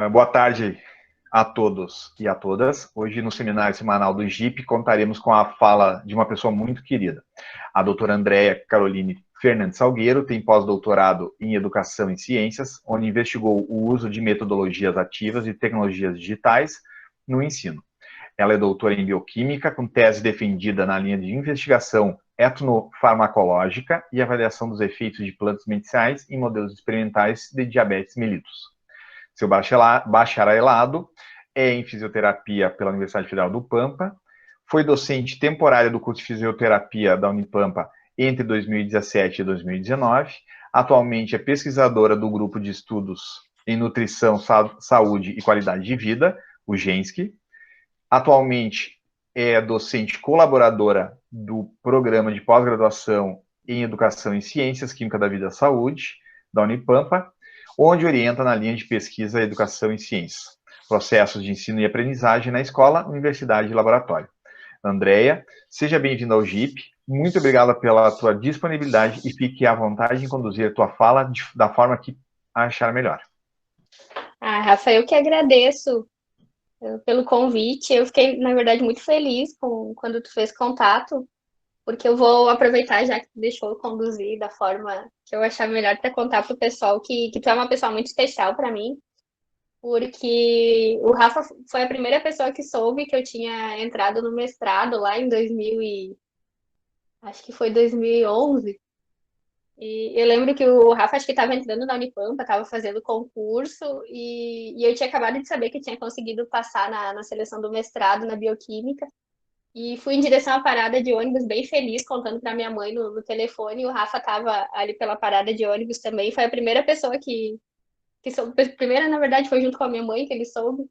Boa tarde a todos e a todas. Hoje, no seminário semanal do GIP, contaremos com a fala de uma pessoa muito querida. A doutora Andréia Caroline Fernandes Salgueiro tem pós-doutorado em Educação e Ciências, onde investigou o uso de metodologias ativas e tecnologias digitais no ensino. Ela é doutora em Bioquímica, com tese defendida na linha de investigação etnofarmacológica e avaliação dos efeitos de plantas medicinais em modelos experimentais de diabetes mellitus. Seu bacharelado é em fisioterapia pela Universidade Federal do Pampa, foi docente temporária do curso de fisioterapia da Unipampa entre 2017 e 2019, atualmente é pesquisadora do grupo de estudos em nutrição, saúde e qualidade de vida, o GENSC. Atualmente é docente colaboradora do programa de pós-graduação em Educação em Ciências, Química da Vida e Saúde, da Unipampa, onde orienta na linha de pesquisa Educação em Ciências, processos de ensino e aprendizagem na escola, universidade e laboratório. Andréia, seja bem-vinda ao GIP, muito obrigada pela tua disponibilidade e fique à vontade em conduzir a tua fala da forma que achar melhor. Rafa, eu que agradeço pelo convite. Eu fiquei, na verdade, muito feliz quando tu fez contato, porque eu vou aproveitar já que tu deixou eu conduzir da forma que eu achar melhor para contar pro pessoal que tu é uma pessoa muito especial para mim, porque o Rafa foi a primeira pessoa que soube que eu tinha entrado no mestrado lá em 2000 e acho que foi 2011. E eu lembro que o Rafa acho que estava entrando na Unipampa, estava fazendo concurso, e eu tinha acabado de saber que tinha conseguido passar na seleção do mestrado na Bioquímica. E fui em direção à parada de ônibus, bem feliz, contando para minha mãe no telefone. E o Rafa estava ali pela parada de ônibus também. Foi a primeira pessoa que soube. Primeira, na verdade, foi junto com a minha mãe que ele soube.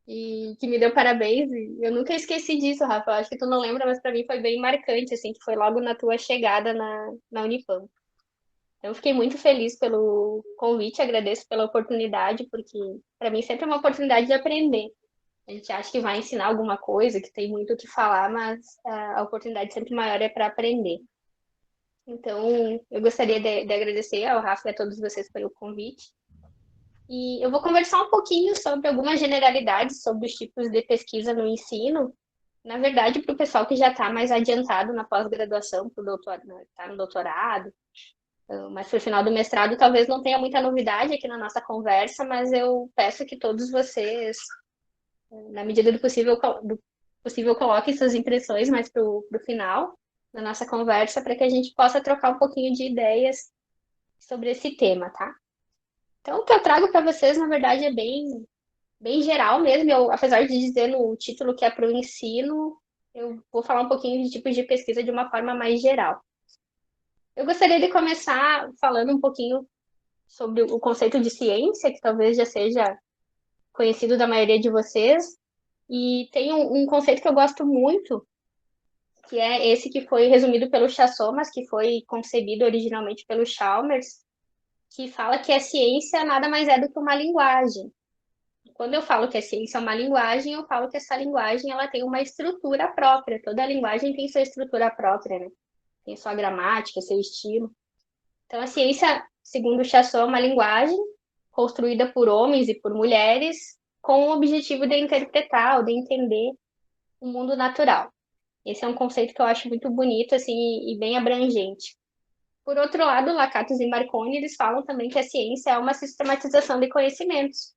E que me deu parabéns. E eu nunca esqueci disso, Rafa. Eu acho que tu não lembra, mas para mim foi bem marcante, assim, que foi logo na tua chegada na Unipampa. Eu fiquei muito feliz pelo convite, agradeço pela oportunidade, porque para mim sempre é uma oportunidade de aprender. A gente acha que vai ensinar alguma coisa, que tem muito o que falar, mas a oportunidade sempre maior é para aprender. Então, eu gostaria de agradecer ao Rafa e a todos vocês pelo convite. E eu vou conversar um pouquinho sobre algumas generalidades sobre os tipos de pesquisa no ensino. Na verdade, para o pessoal que já está mais adiantado na pós-graduação, para o doutor, está no doutorado, mas para o final do mestrado talvez não tenha muita novidade aqui na nossa conversa, mas eu peço que todos vocês, na medida do possível coloquem suas impressões mais para o final da nossa conversa, para que a gente possa trocar um pouquinho de ideias sobre esse tema, tá? Então, o que eu trago para vocês, na verdade, é bem geral mesmo. Eu, apesar de dizer no título que é para o ensino, eu vou falar um pouquinho de tipos de pesquisa de uma forma mais geral. Eu gostaria de começar falando um pouquinho sobre o conceito de ciência, que talvez já seja conhecido da maioria de vocês. E tem um conceito que eu gosto muito, que é esse que foi resumido pelo Chasson, mas que foi concebido originalmente pelo Chalmers, que fala que a ciência nada mais é do que uma linguagem. Quando eu falo que a ciência é uma linguagem, eu falo que essa linguagem ela tem uma estrutura própria. Toda linguagem tem sua estrutura própria, né? Tem sua gramática, seu estilo. Então, a ciência, segundo Chasson, é uma linguagem construída por homens e por mulheres com o objetivo de interpretar ou de entender o mundo natural. Esse é um conceito que eu acho muito bonito assim e bem abrangente. Por outro lado, Lakatos e Marconi, eles falam também que a ciência é uma sistematização de conhecimentos.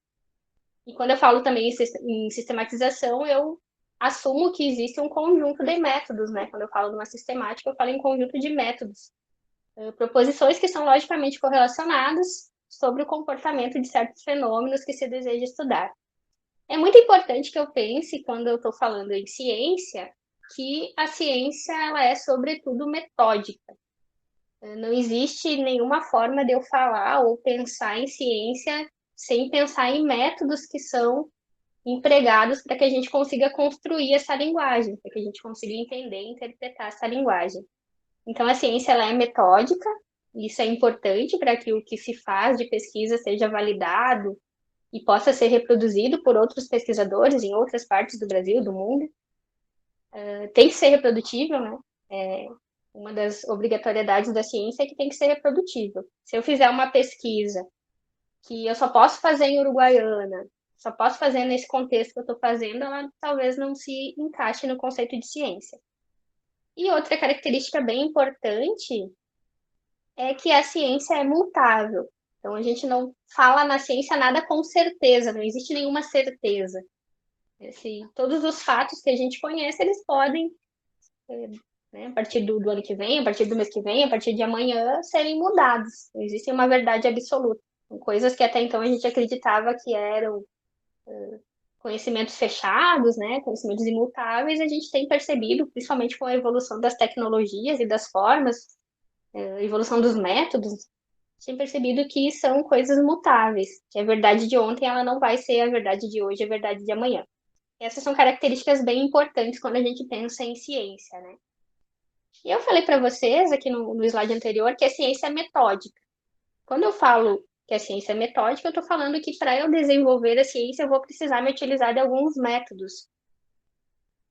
E quando eu falo também em sistematização, eu assumo que existe um conjunto de métodos, né? Quando eu falo de uma sistemática, eu falo em conjunto de métodos, proposições que são logicamente correlacionadas sobre o comportamento de certos fenômenos que se deseja estudar. É muito importante que eu pense, quando eu estou falando em ciência, que a ciência ela é, sobretudo, metódica. Não existe nenhuma forma de eu falar ou pensar em ciência sem pensar em métodos que são empregados para que a gente consiga construir essa linguagem, para que a gente consiga entender e interpretar essa linguagem. Então, a ciência ela é metódica, isso é importante para que o que se faz de pesquisa seja validado e possa ser reproduzido por outros pesquisadores em outras partes do Brasil, do mundo. Tem que ser reprodutível, né? Uma das obrigatoriedades da ciência é que tem que ser reprodutível. Se eu fizer uma pesquisa que eu só posso fazer em Uruguaiana, só posso fazer nesse contexto que eu estou fazendo, ela talvez não se encaixe no conceito de ciência. E outra característica bem importante é que a ciência é mutável. Então, a gente não fala na ciência nada com certeza, não existe nenhuma certeza. Todos os fatos que a gente conhece, eles podem, né, a partir do ano que vem, a partir do mês que vem, a partir de amanhã, serem mudados. Não existe uma verdade absoluta. Coisas que até então a gente acreditava que eram conhecimentos fechados, né, conhecimentos imutáveis, a gente tem percebido, principalmente com a evolução das tecnologias e das formas, a evolução dos métodos, tem percebido que são coisas mutáveis, que a verdade de ontem ela não vai ser a verdade de hoje, a verdade de amanhã. Essas são características bem importantes quando a gente pensa em ciência, né? E eu falei para vocês aqui no slide anterior que a ciência é metódica. Quando eu falo que a ciência é metódica, eu estou falando que para eu desenvolver a ciência, eu vou precisar me utilizar de alguns métodos.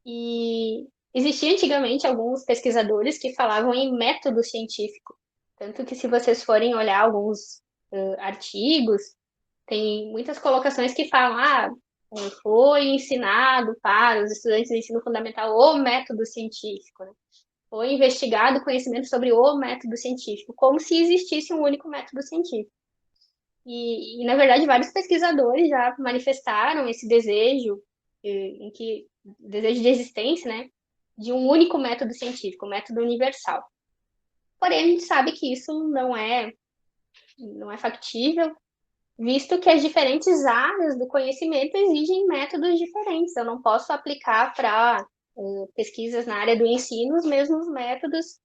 E existia antigamente alguns pesquisadores que falavam em método científico. Tanto que se vocês forem olhar alguns artigos, tem muitas colocações que falam, foi ensinado para os estudantes de ensino fundamental o método científico, né? Foi investigado conhecimento sobre o método científico, como se existisse um único método científico. Na verdade, vários pesquisadores já manifestaram esse desejo, desejo de existência, né, de um único método científico, um método universal. Porém, a gente sabe que isso não é factível, visto que as diferentes áreas do conhecimento exigem métodos diferentes. Eu não posso aplicar para pesquisas na área do ensino os mesmos métodos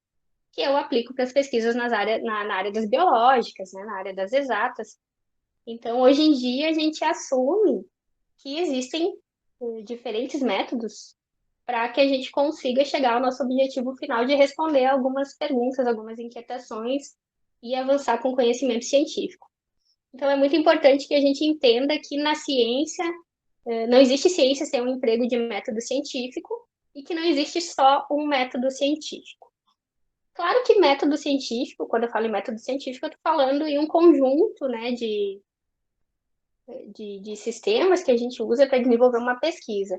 que eu aplico para as pesquisas na área das biológicas, né, na área das exatas. Então, hoje em dia, a gente assume que existem diferentes métodos para que a gente consiga chegar ao nosso objetivo final de responder algumas perguntas, algumas inquietações e avançar com conhecimento científico. Então, é muito importante que a gente entenda que na ciência, não existe ciência sem um emprego de método científico e que não existe só um método científico. Claro que método científico, quando eu falo em método científico, eu estou falando em um conjunto, né, de sistemas que a gente usa para desenvolver uma pesquisa.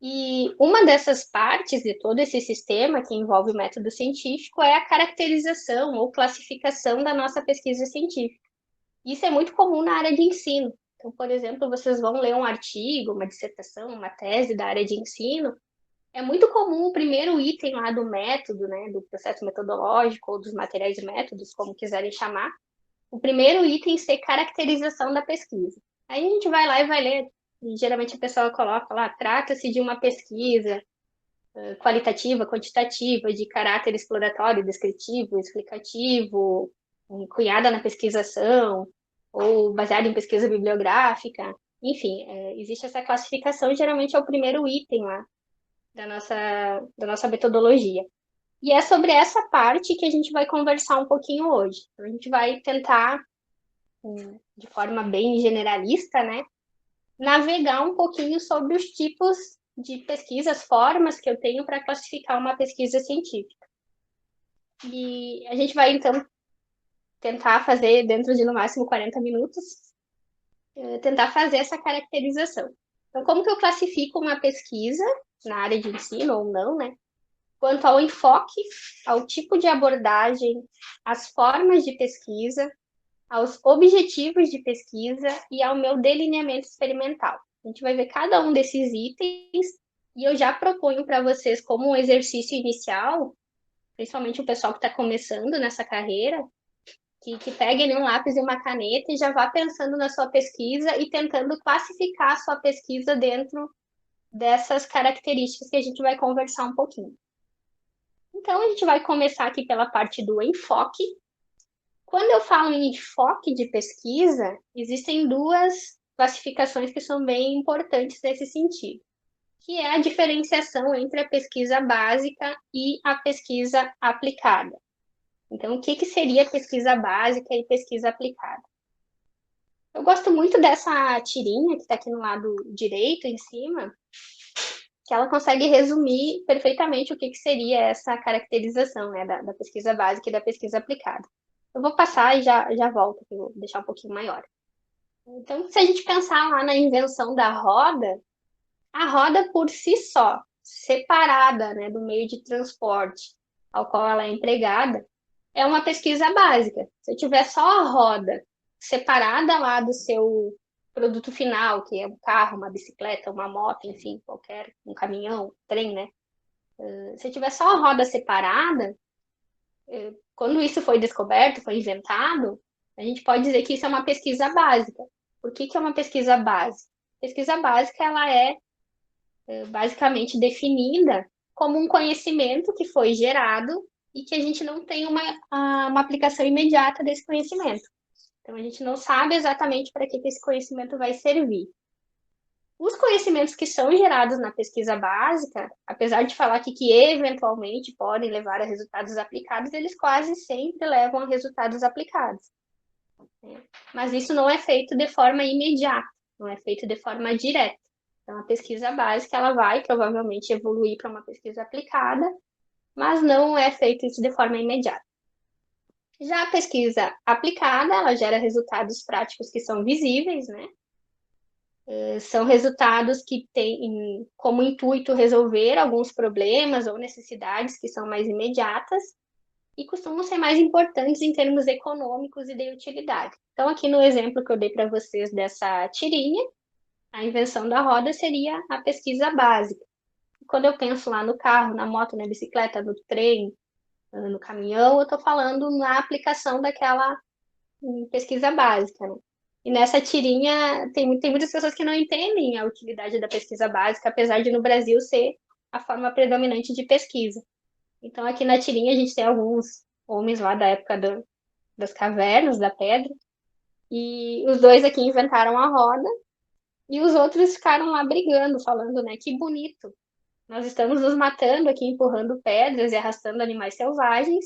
E uma dessas partes de todo esse sistema que envolve o método científico é a caracterização ou classificação da nossa pesquisa científica. Isso é muito comum na área de ensino. Então, por exemplo, vocês vão ler um artigo, uma dissertação, uma tese da área de ensino. É muito comum o primeiro item lá do método, né, do processo metodológico ou dos materiais de métodos, como quiserem chamar, o primeiro item ser caracterização da pesquisa. Aí a gente vai lá e vai ler. E geralmente a pessoa coloca lá, trata-se de uma pesquisa qualitativa, quantitativa, de caráter exploratório, descritivo, explicativo, cunhada na pesquisação, ou baseada em pesquisa bibliográfica. Enfim, existe essa classificação, geralmente é o primeiro item lá da nossa metodologia. E é sobre essa parte que a gente vai conversar um pouquinho hoje. Então, a gente vai tentar, de forma bem generalista, né, navegar um pouquinho sobre os tipos de pesquisas, formas que eu tenho para classificar uma pesquisa científica. E a gente vai, então, tentar fazer, dentro de no máximo 40 minutos, tentar fazer essa caracterização. Então, como que eu classifico uma pesquisa na área de ensino ou não, né? Quanto ao enfoque, ao tipo de abordagem, às formas de pesquisa, aos objetivos de pesquisa e ao meu delineamento experimental. A gente vai ver cada um desses itens e eu já proponho para vocês como um exercício inicial, principalmente o pessoal que está começando nessa carreira, que peguem um lápis e uma caneta e já vá pensando na sua pesquisa e tentando classificar a sua pesquisa dentro dessas características que a gente vai conversar um pouquinho. Então, a gente vai começar aqui pela parte do enfoque. Quando eu falo em enfoque de pesquisa, existem duas classificações que são bem importantes nesse sentido, que é a diferenciação entre a pesquisa básica e a pesquisa aplicada. Então, o que seria pesquisa básica e pesquisa aplicada? Eu gosto muito dessa tirinha que está aqui no lado direito, em cima, que ela consegue resumir perfeitamente o que seria essa caracterização, né, da pesquisa básica e da pesquisa aplicada. Eu vou passar e já volto, que eu vou deixar um pouquinho maior. Então, se a gente pensar lá na invenção da roda, a roda por si só, separada, né, do meio de transporte ao qual ela é empregada, é uma pesquisa básica. Se eu tiver só a roda separada lá do seu produto final, que é um carro, uma bicicleta, uma moto, enfim, qualquer, um caminhão, um trem, né? Se eu tiver só a roda separada, quando isso foi descoberto, foi inventado, a gente pode dizer que isso é uma pesquisa básica. Por que que é uma pesquisa básica? Pesquisa básica, ela é basicamente definida como um conhecimento que foi gerado e que a gente não tem uma aplicação imediata desse conhecimento. Então, a gente não sabe exatamente para que esse conhecimento vai servir. Os conhecimentos que são gerados na pesquisa básica, apesar de falar que eventualmente podem levar a resultados aplicados, eles quase sempre levam a resultados aplicados, né? Mas isso não é feito de forma imediata, não é feito de forma direta. Então, a pesquisa básica ela vai provavelmente evoluir para uma pesquisa aplicada, mas não é feito isso de forma imediata. Já a pesquisa aplicada, ela gera resultados práticos que são visíveis, né? São resultados que têm como intuito resolver alguns problemas ou necessidades que são mais imediatas e costumam ser mais importantes em termos econômicos e de utilidade. Então, aqui no exemplo que eu dei para vocês dessa tirinha, a invenção da roda seria a pesquisa básica. Quando eu penso lá no carro, na moto, na bicicleta, no trem, no caminhão, eu estou falando na aplicação daquela pesquisa básica, né? E nessa tirinha tem muitas pessoas que não entendem a utilidade da pesquisa básica, apesar de no Brasil ser a forma predominante de pesquisa. Então aqui na tirinha a gente tem alguns homens lá da época das cavernas, da pedra, e os dois aqui inventaram a roda, e os outros ficaram lá brigando, falando, né, que bonito. Nós estamos nos matando aqui, empurrando pedras e arrastando animais selvagens,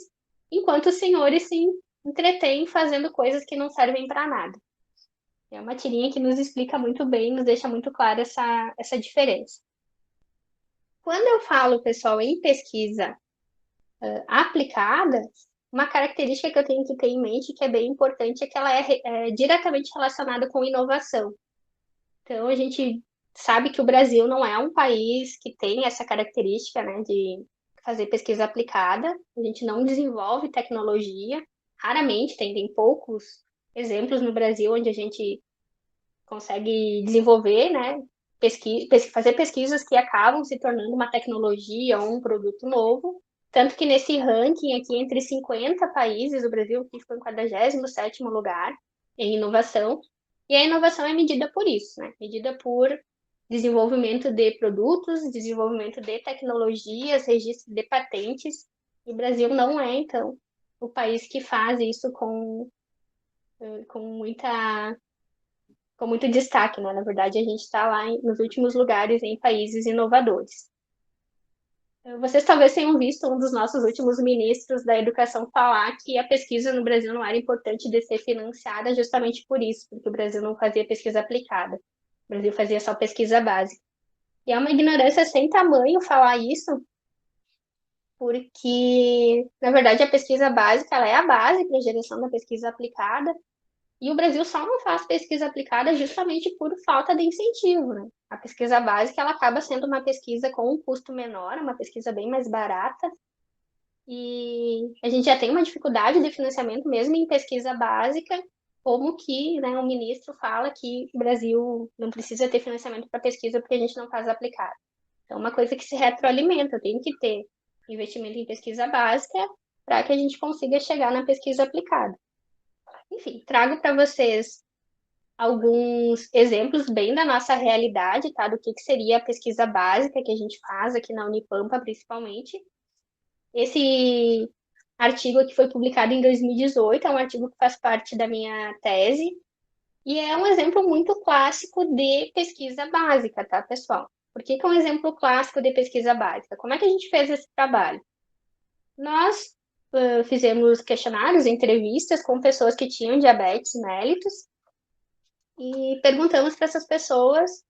enquanto os senhores se entretêm fazendo coisas que não servem para nada. É uma tirinha que nos explica muito bem, nos deixa muito clara essa diferença. Quando eu falo, pessoal, em pesquisa aplicada, uma característica que eu tenho que ter em mente, que é bem importante, é que ela é diretamente relacionada com inovação. Então, a gente sabe que o Brasil não é um país que tem essa característica, né, de fazer pesquisa aplicada. A gente não desenvolve tecnologia. Raramente tem poucos exemplos no Brasil onde a gente consegue desenvolver, né, fazer pesquisas que acabam se tornando uma tecnologia ou um produto novo. Tanto que nesse ranking aqui, entre 50 países, o Brasil aqui ficou em 47º lugar em inovação. E a inovação é medida por isso, né? Medida por desenvolvimento de produtos, desenvolvimento de tecnologias, registro de patentes. E o Brasil não é, então, o país que faz isso com muita com muito destaque, né? Na verdade, a gente está lá nos últimos lugares em países inovadores. Vocês talvez tenham visto um dos nossos últimos ministros da Educação falar que a pesquisa no Brasil não era importante de ser financiada justamente por isso, porque o Brasil não fazia pesquisa aplicada. O Brasil fazia só pesquisa básica. E é uma ignorância sem tamanho falar isso, porque, na verdade, a pesquisa básica ela é a base para a geração da pesquisa aplicada. E o Brasil só não faz pesquisa aplicada justamente por falta de incentivo, né? A pesquisa básica ela acaba sendo uma pesquisa com um custo menor, uma pesquisa bem mais barata, e a gente já tem uma dificuldade de financiamento mesmo em pesquisa básica, como que, né, o ministro fala que o Brasil não precisa ter financiamento para pesquisa porque a gente não faz aplicado. Então, uma coisa que se retroalimenta, tem que ter investimento em pesquisa básica para que a gente consiga chegar na pesquisa aplicada. Enfim, trago para vocês alguns exemplos bem da nossa realidade, tá? Do que seria a pesquisa básica que a gente faz aqui na Unipampa, principalmente. Esse artigo aqui foi publicado em 2018, é um artigo que faz parte da minha tese, e é um exemplo muito clássico de pesquisa básica, tá, pessoal? Por que é um exemplo clássico de pesquisa básica? Como é que a gente fez esse trabalho? Nós fizemos questionários, entrevistas com pessoas que tinham diabetes mellitus, e perguntamos para essas pessoas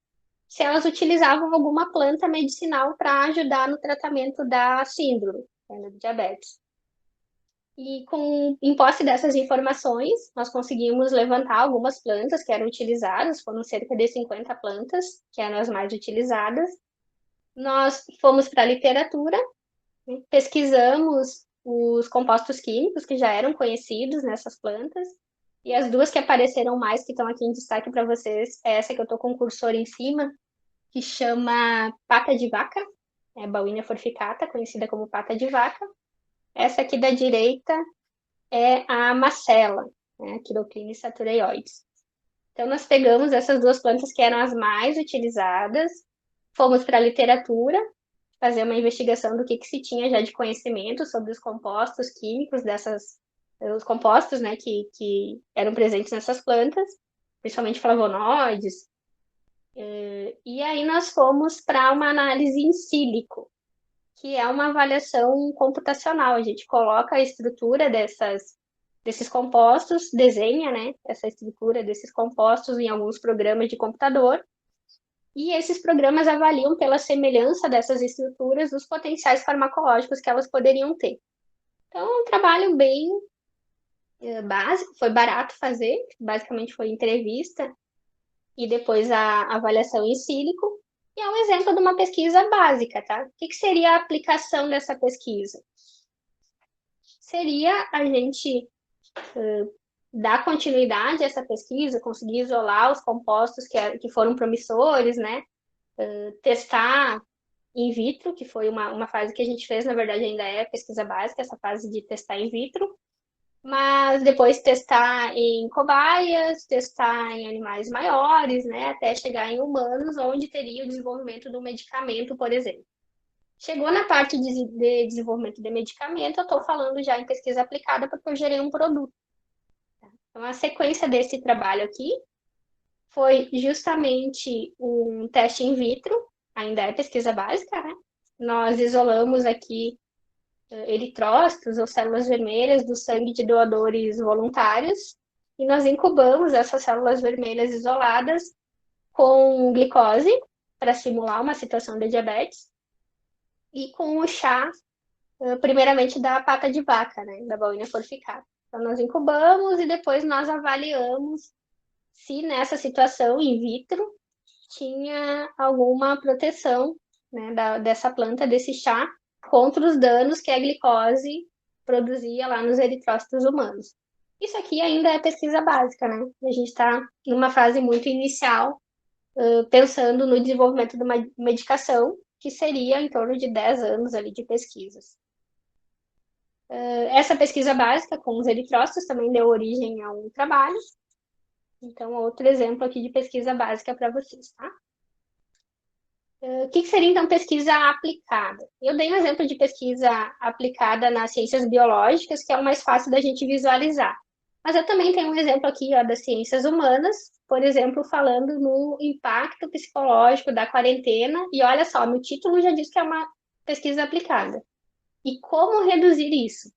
se elas utilizavam alguma planta medicinal para ajudar no tratamento da síndrome, né, do diabetes. E em posse dessas informações, nós conseguimos levantar algumas plantas que eram utilizadas, foram cerca de 50 plantas, que eram as mais utilizadas. Nós fomos para a literatura, né, pesquisamos os compostos químicos que já eram conhecidos nessas plantas, e as duas que apareceram mais, que estão aqui em destaque para vocês, é essa que eu estou com o cursor em cima, que chama pata de vaca, é Bauhinia forficata, conhecida como pata de vaca. Essa aqui da direita é a macela, né, Quirocline satureioides. Então, nós pegamos essas duas plantas que eram as mais utilizadas, fomos para a literatura, fazer uma investigação do que se tinha já de conhecimento sobre os compostos químicos os compostos, né, que eram presentes nessas plantas, principalmente flavonoides. E aí nós fomos para uma análise em sílico, que é uma avaliação computacional. A gente coloca a estrutura desses compostos, desenha, né, essa estrutura desses compostos em alguns programas de computador, e esses programas avaliam pela semelhança dessas estruturas os potenciais farmacológicos que elas poderiam ter. Então, é um trabalho bem básico, foi barato fazer, basicamente foi entrevista e depois a avaliação em sílico, e é um exemplo de uma pesquisa básica, tá? O que seria a aplicação dessa pesquisa? Seria a gente dar continuidade a essa pesquisa, conseguir isolar os compostos que foram promissores, né? Testar in vitro, que foi uma fase que a gente fez, na verdade ainda é pesquisa básica, essa fase de testar in vitro, mas depois testar em cobaias, testar em animais maiores, né, até chegar em humanos, onde teria o desenvolvimento do medicamento, por exemplo. Chegou na parte de desenvolvimento de medicamento, eu estou falando já em pesquisa aplicada porque eu gerei um produto. Então, a sequência desse trabalho aqui foi justamente um teste in vitro, ainda é pesquisa básica, né? Nós isolamos aqui eritrócitos ou células vermelhas do sangue de doadores voluntários e nós incubamos essas células vermelhas isoladas com glicose para simular uma situação de diabetes e com o chá, primeiramente da pata de vaca, né, da Bauhinia forficata. Então nós incubamos e depois nós avaliamos se nessa situação in vitro tinha alguma proteção, né, dessa planta, desse chá, contra os danos que a glicose produzia lá nos eritrócitos humanos. Isso aqui ainda é pesquisa básica, né? A gente está numa fase muito inicial, pensando no desenvolvimento de uma medicação, que seria em torno de 10 anos ali de pesquisas. Essa pesquisa básica com os eritrócitos também deu origem a um trabalho. Então, outro exemplo aqui de pesquisa básica para vocês, tá? O que seria, então, pesquisa aplicada? Eu dei um exemplo de pesquisa aplicada nas ciências biológicas, que é o mais fácil da gente visualizar. Mas eu também tenho um exemplo aqui, ó, das ciências humanas, por exemplo, falando no impacto psicológico da quarentena. E olha só, no título já diz que é uma pesquisa aplicada. E como reduzir isso?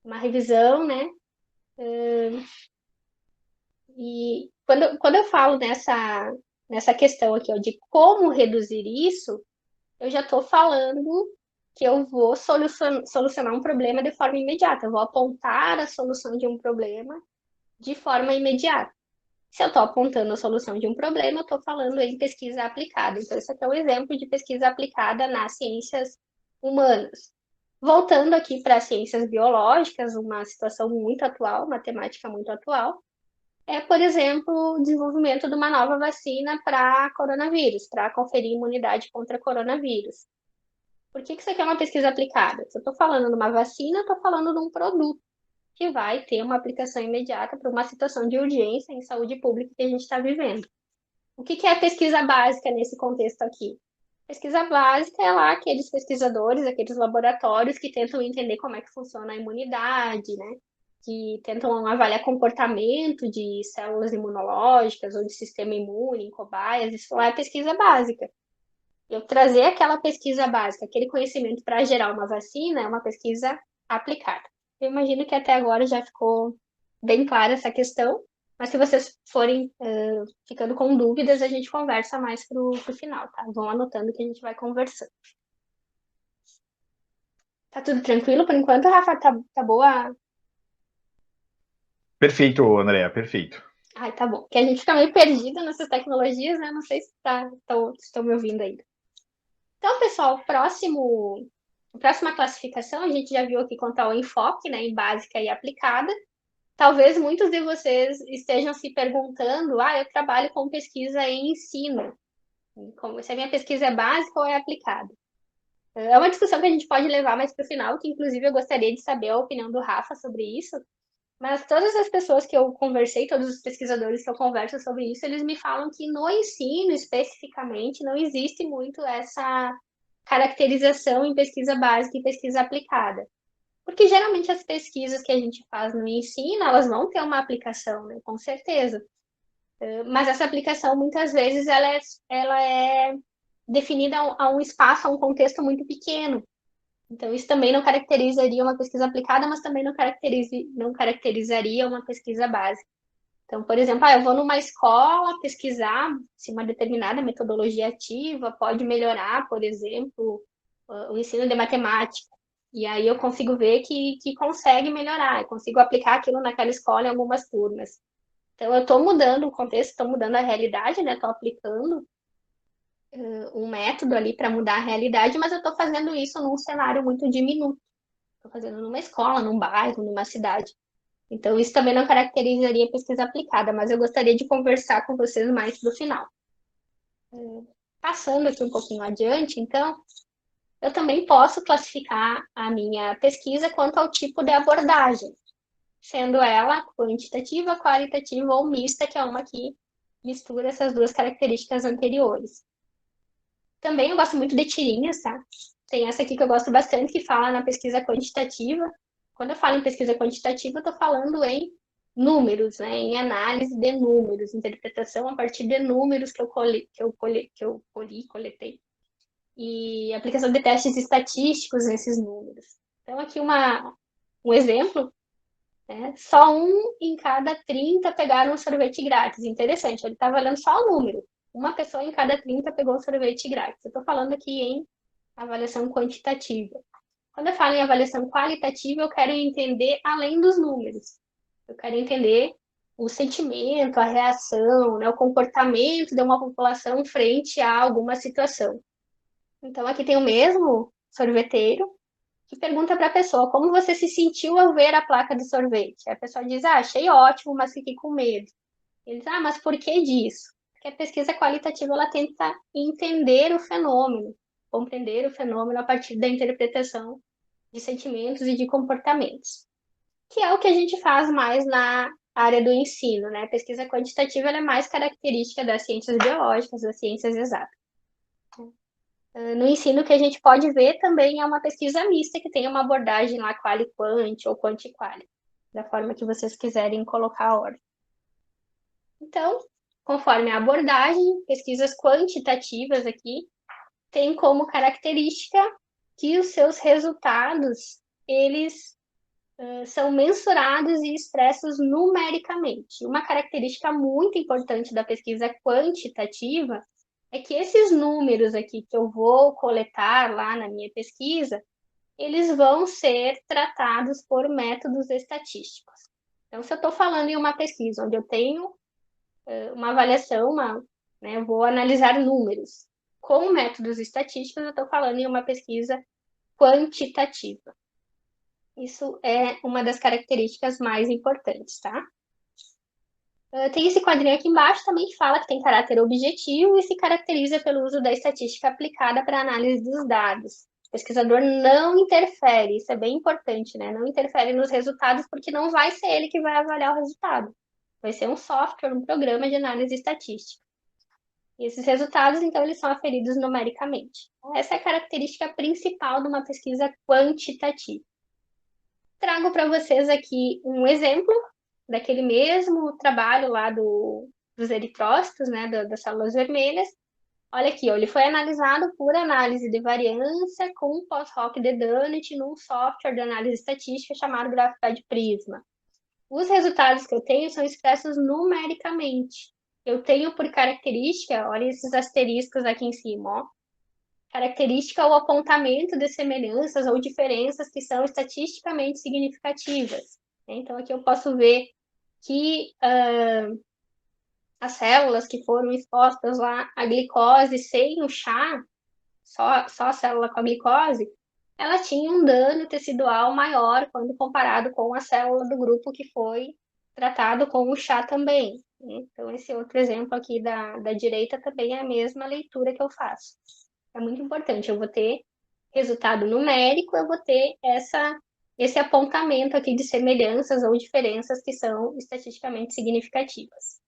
Uma revisão, né? E quando eu falo nessa questão aqui, ó, de como reduzir isso, eu já estou falando que eu vou solucionar um problema de forma imediata. Eu vou apontar a solução de um problema de forma imediata. Se eu estou apontando a solução de um problema, eu estou falando em pesquisa aplicada. Então, esse aqui é um exemplo de pesquisa aplicada nas ciências humanas. Voltando aqui para as ciências biológicas, uma situação muito atual, uma temática muito atual, é, por exemplo, o desenvolvimento de uma nova vacina para coronavírus, para conferir imunidade contra coronavírus. Por que isso aqui é uma pesquisa aplicada? Se eu estou falando de uma vacina, eu estou falando de um produto que vai ter uma aplicação imediata para uma situação de urgência em saúde pública que a gente está vivendo. O que é a pesquisa básica nesse contexto aqui? Pesquisa básica é lá aqueles pesquisadores, aqueles laboratórios que tentam entender como é que funciona a imunidade, né? Que tentam avaliar comportamento de células imunológicas ou de sistema imune em cobaias. Isso lá é pesquisa básica. Eu trazer aquela pesquisa básica, aquele conhecimento para gerar uma vacina, é uma pesquisa aplicada. Eu imagino que até agora já ficou bem clara essa questão, mas se vocês forem ficando com dúvidas, a gente conversa mais pro final, tá? Vão anotando que a gente vai conversando. Tá tudo tranquilo por enquanto, Rafa? Tá boa Perfeito, Andréa, perfeito. Ai, tá bom. Que a gente fica meio perdido nessas tecnologias, né? Não sei se estão me ouvindo ainda. Então, pessoal, próxima classificação, a gente já viu aqui quanto ao enfoque, né, em básica e aplicada. Talvez muitos de vocês estejam se perguntando, eu trabalho com pesquisa em ensino. Se a minha pesquisa é básica ou é aplicada? É uma discussão que a gente pode levar mais para o final, que inclusive eu gostaria de saber a opinião do Rafa sobre isso. Mas todas as pessoas que eu conversei, todos os pesquisadores que eu converso sobre isso, eles me falam que no ensino especificamente não existe muito essa caracterização em pesquisa básica e pesquisa aplicada. Porque geralmente as pesquisas que a gente faz no ensino, elas vão ter uma aplicação, né? Com certeza. Mas essa aplicação, muitas vezes, ela é definida a um espaço, a um contexto muito pequeno. Então, isso também não caracterizaria uma pesquisa aplicada, mas também não caracterizaria uma pesquisa básica. Então, por exemplo, eu vou numa escola pesquisar se uma determinada metodologia ativa pode melhorar, por exemplo, o ensino de matemática. E aí eu consigo ver que consegue melhorar, eu consigo aplicar aquilo naquela escola em algumas turmas. Então, eu estou mudando o contexto, estou mudando a realidade, né? Estou aplicando um método ali para mudar a realidade, mas eu estou fazendo isso num cenário muito diminuto. Estou fazendo numa escola, num bairro, numa cidade. Então, isso também não caracterizaria pesquisa aplicada, mas eu gostaria de conversar com vocês mais no final. Passando aqui um pouquinho adiante, então, eu também posso classificar a minha pesquisa quanto ao tipo de abordagem, sendo ela quantitativa, qualitativa ou mista, que é uma que mistura essas duas características anteriores. Também eu gosto muito de tirinhas, tá? Tem essa aqui que eu gosto bastante, que fala na pesquisa quantitativa. Quando eu falo em pesquisa quantitativa, eu estou falando em números, né? Em análise de números, interpretação a partir de números que eu coletei. E aplicação de testes estatísticos nesses números. Então, aqui um exemplo, né? Só um em cada 30 pegaram um sorvete grátis. Interessante, ele está valendo só o número. Uma pessoa em cada 30 pegou um sorvete grátis. Eu estou falando aqui em avaliação quantitativa. Quando eu falo em avaliação qualitativa, eu quero entender além dos números. Eu quero entender o sentimento, a reação, né, o comportamento de uma população frente a alguma situação. Então, aqui tem o mesmo sorveteiro que pergunta para a pessoa como você se sentiu ao ver a placa do sorvete. A pessoa diz, achei ótimo, mas fiquei com medo. Ele diz, mas por que disso? Porque a pesquisa qualitativa ela tenta entender o fenômeno, compreender o fenômeno a partir da interpretação de sentimentos e de comportamentos, que é o que a gente faz mais na área do ensino, né? A pesquisa quantitativa ela é mais característica das ciências biológicas, das ciências exatas. No ensino, o que a gente pode ver também é uma pesquisa mista, que tem uma abordagem lá quali-quant ou quanti-quali, da forma que vocês quiserem colocar a ordem. Então, conforme a abordagem, pesquisas quantitativas aqui têm como característica que os seus resultados, eles são mensurados e expressos numericamente. Uma característica muito importante da pesquisa quantitativa é que esses números aqui que eu vou coletar lá na minha pesquisa, eles vão ser tratados por métodos estatísticos. Então, se eu estou falando em uma pesquisa onde eu tenho uma avaliação, né, eu vou analisar números com métodos estatísticos, eu estou falando em uma pesquisa quantitativa. Isso é uma das características mais importantes, tá? Tem esse quadrinho aqui embaixo também que fala que tem caráter objetivo e se caracteriza pelo uso da estatística aplicada para análise dos dados. O pesquisador não interfere, isso é bem importante, né? Não interfere nos resultados porque não vai ser ele que vai avaliar o resultado. Vai ser um software, um programa de análise estatística. E esses resultados, então, eles são aferidos numericamente. Essa é a característica principal de uma pesquisa quantitativa. Trago para vocês aqui um exemplo daquele mesmo trabalho lá dos eritrócitos, né, das células vermelhas. Olha aqui, ó, ele foi analisado por análise de variância com post-hoc de Dunnett num software de análise estatística chamado Graphpad Prisma. Os resultados que eu tenho são expressos numericamente. Eu tenho por característica, olha esses asteriscos aqui em cima, ó, característica ou apontamento de semelhanças ou diferenças que são estatisticamente significativas. Então, aqui eu posso ver que as células que foram expostas lá à glicose sem o chá, só a célula com a glicose, ela tinha um dano tecidual maior quando comparado com a célula do grupo que foi tratado com o chá também. Então, esse outro exemplo aqui da direita também é a mesma leitura que eu faço. É muito importante, eu vou ter resultado numérico, eu vou ter esse apontamento aqui de semelhanças ou diferenças que são estatisticamente significativas.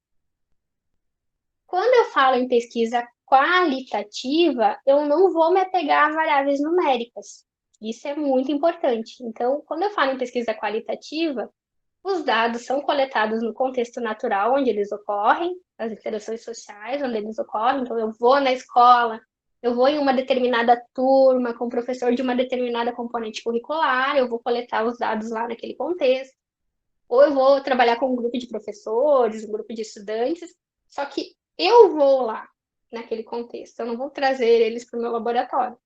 Quando eu falo em pesquisa qualitativa, eu não vou me apegar a variáveis numéricas. Isso é muito importante. Então, quando eu falo em pesquisa qualitativa, os dados são coletados no contexto natural onde eles ocorrem, as interações sociais onde eles ocorrem. Então, eu vou na escola, eu vou em uma determinada turma com o professor de uma determinada componente curricular, eu vou coletar os dados lá naquele contexto. Ou eu vou trabalhar com um grupo de professores, um grupo de estudantes, só que eu vou lá naquele contexto, eu não vou trazer eles para o meu laboratório.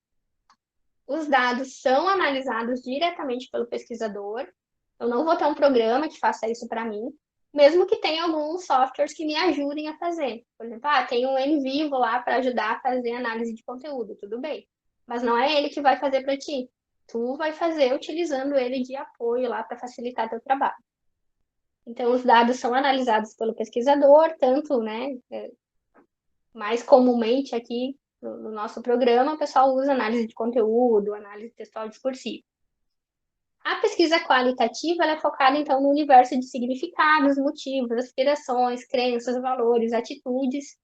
Os dados são analisados diretamente pelo pesquisador, eu não vou ter um programa que faça isso para mim, mesmo que tenha alguns softwares que me ajudem a fazer. Por exemplo, tem um NVivo lá para ajudar a fazer análise de conteúdo, tudo bem. Mas não é ele que vai fazer para ti. Tu vai fazer utilizando ele de apoio lá para facilitar teu trabalho. Então, os dados são analisados pelo pesquisador, tanto, né, mais comumente aqui no nosso programa, o pessoal usa análise de conteúdo, análise textual discursiva. A pesquisa qualitativa ela é focada, então, no universo de significados, motivos, aspirações, crenças, valores, atitudes.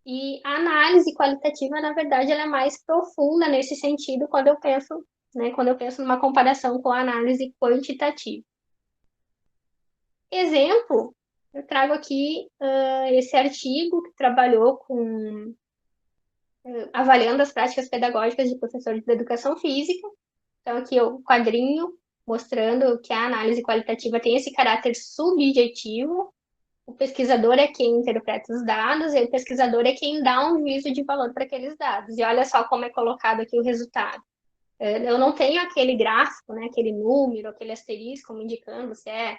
E a análise qualitativa, na verdade, ela é mais profunda nesse sentido quando eu penso, né, quando eu penso numa comparação com a análise quantitativa. Exemplo, eu trago aqui esse artigo que trabalhou com avaliando as práticas pedagógicas de professores de educação física. Então, aqui o quadrinho mostrando que a análise qualitativa tem esse caráter subjetivo. O pesquisador é quem interpreta os dados e o pesquisador é quem dá um juízo de valor para aqueles dados. E olha só como é colocado aqui o resultado. Eu não tenho aquele gráfico, né, aquele número, aquele asterisco me indicando se é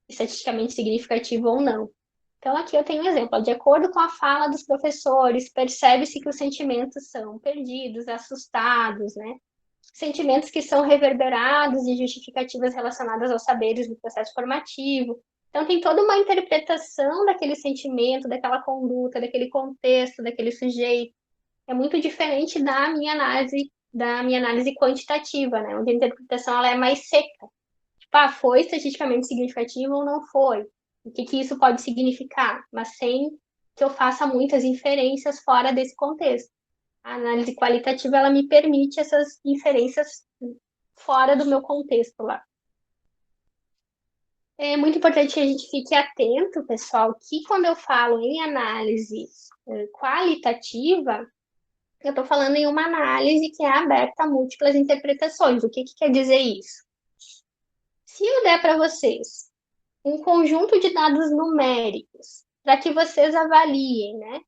estatisticamente significativo ou não. Então, aqui eu tenho um exemplo. De acordo com a fala dos professores, percebe-se que os sentimentos são perdidos, assustados, né? Sentimentos que são reverberados e justificativas relacionadas aos saberes do processo formativo. Então, tem toda uma interpretação daquele sentimento, daquela conduta, daquele contexto, daquele sujeito. É muito diferente da minha análise quantitativa, né? Onde a interpretação ela é mais seca. Tipo, foi estatisticamente significativo ou não foi? O que isso pode significar? Mas sem que eu faça muitas inferências fora desse contexto. A análise qualitativa, ela me permite essas inferências fora do meu contexto lá. É muito importante que a gente fique atento, pessoal, que quando eu falo em análise qualitativa, eu estou falando em uma análise que é aberta a múltiplas interpretações. O que quer dizer isso? Se eu der para vocês um conjunto de dados numéricos para que vocês avaliem, né?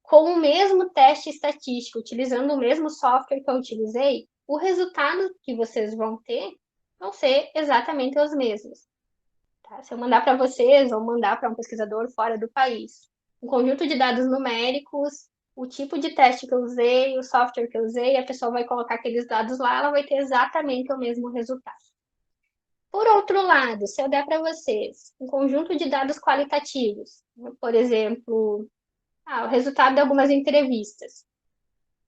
Com o mesmo teste estatístico, utilizando o mesmo software que eu utilizei, o resultado que vocês vão ter vão ser exatamente os mesmos. Tá? Se eu mandar para vocês ou mandar para um pesquisador fora do país, um conjunto de dados numéricos, o tipo de teste que eu usei, o software que eu usei, a pessoa vai colocar aqueles dados lá, ela vai ter exatamente o mesmo resultado. Por outro lado, se eu der para vocês um conjunto de dados qualitativos, por exemplo, o resultado de algumas entrevistas,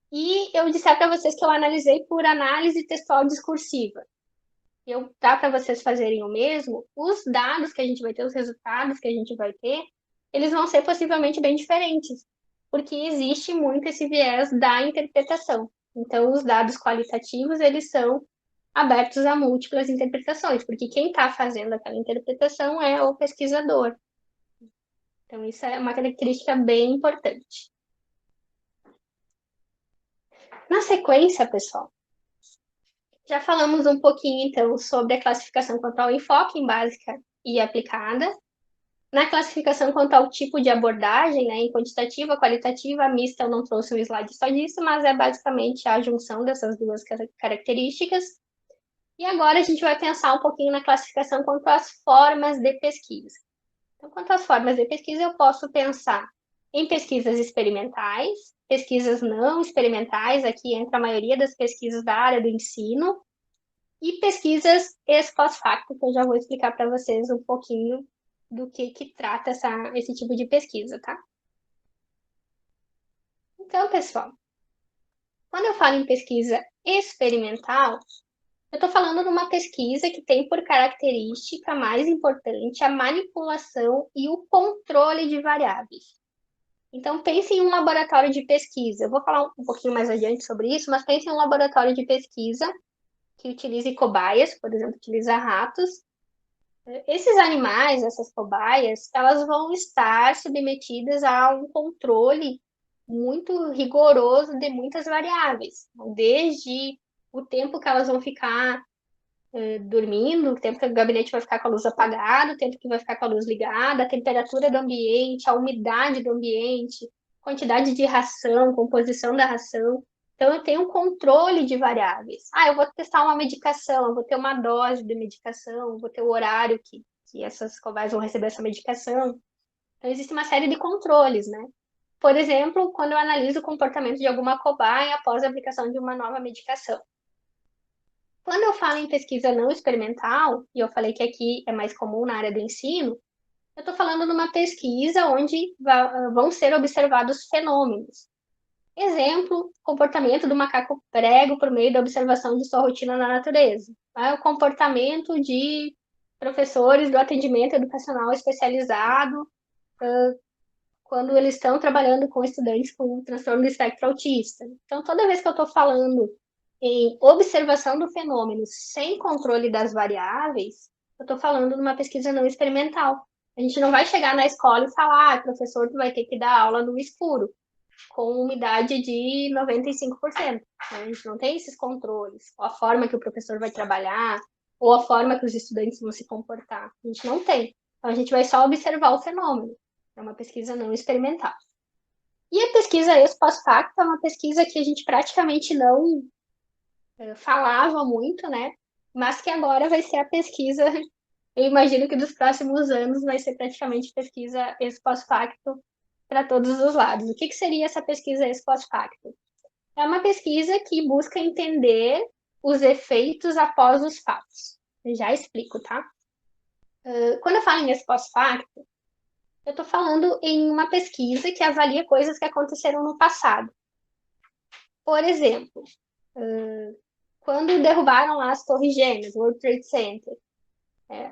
e eu disser para vocês que eu analisei por análise textual discursiva, eu dar para vocês fazerem o mesmo, os dados que a gente vai ter, os resultados que a gente vai ter, eles vão ser possivelmente bem diferentes, porque existe muito esse viés da interpretação. Então, os dados qualitativos, eles são abertos a múltiplas interpretações, porque quem está fazendo aquela interpretação é o pesquisador. Então, isso é uma característica bem importante. Na sequência, pessoal, já falamos um pouquinho, então, sobre a classificação quanto ao enfoque em básica e aplicada. Na classificação quanto ao tipo de abordagem, né, em quantitativa, qualitativa, mista, eu não trouxe um slide só disso, mas é basicamente a junção dessas duas características. E agora a gente vai pensar um pouquinho na classificação quanto às formas de pesquisa. Então, quanto às formas de pesquisa, eu posso pensar em pesquisas experimentais, pesquisas não experimentais, aqui entra a maioria das pesquisas da área do ensino, e pesquisas ex post facto, que eu já vou explicar para vocês um pouquinho do que trata esse tipo de pesquisa, tá? Então, pessoal, quando eu falo em pesquisa experimental, eu estou falando de uma pesquisa que tem por característica mais importante a manipulação e o controle de variáveis. Então, pense em um laboratório de pesquisa. Eu vou falar um pouquinho mais adiante sobre isso, mas pense em um laboratório de pesquisa que utilize cobaias, por exemplo, utiliza ratos. Esses animais, essas cobaias, elas vão estar submetidas a um controle muito rigoroso de muitas variáveis, desde o tempo que elas vão ficar dormindo, o tempo que o gabinete vai ficar com a luz apagada, o tempo que vai ficar com a luz ligada, a temperatura do ambiente, a umidade do ambiente, quantidade de ração, composição da ração. Então, eu tenho um controle de variáveis. Ah, eu vou testar uma medicação, eu vou ter uma dose de medicação, eu vou ter o horário que essas cobaias vão receber essa medicação. Então, existe uma série de controles, né? Por exemplo, quando eu analiso o comportamento de alguma cobaia após a aplicação de uma nova medicação. Quando eu falo em pesquisa não experimental, e eu falei que aqui é mais comum na área do ensino, eu estou falando de uma pesquisa onde vão ser observados fenômenos. Exemplo, comportamento do macaco prego por meio da observação de sua rotina na natureza. O comportamento de professores do atendimento educacional especializado quando eles estão trabalhando com estudantes com transtorno do espectro autista. Então, toda vez que eu estou falando em observação do fenômeno sem controle das variáveis, eu estou falando de uma pesquisa não experimental. A gente não vai chegar na escola e falar, ah, professor, tu vai ter que dar aula no escuro, com umidade de 95%. Né? A gente não tem esses controles, ou a forma que o professor vai trabalhar, ou a forma que os estudantes vão se comportar. A gente não tem. Então, a gente vai só observar o fenômeno. É uma pesquisa não experimental. E a pesquisa ex post facto é uma pesquisa que a gente praticamente não falava muito, né? Mas que agora vai ser a pesquisa, eu imagino que dos próximos anos vai ser praticamente pesquisa ex post facto para todos os lados. O que seria essa pesquisa ex post facto? É uma pesquisa que busca entender os efeitos após os fatos. Eu já explico, tá? Quando eu falo em ex post facto, eu estou falando em uma pesquisa que avalia coisas que aconteceram no passado. Por exemplo, quando derrubaram lá as Torres Gêmeas, o World Trade Center,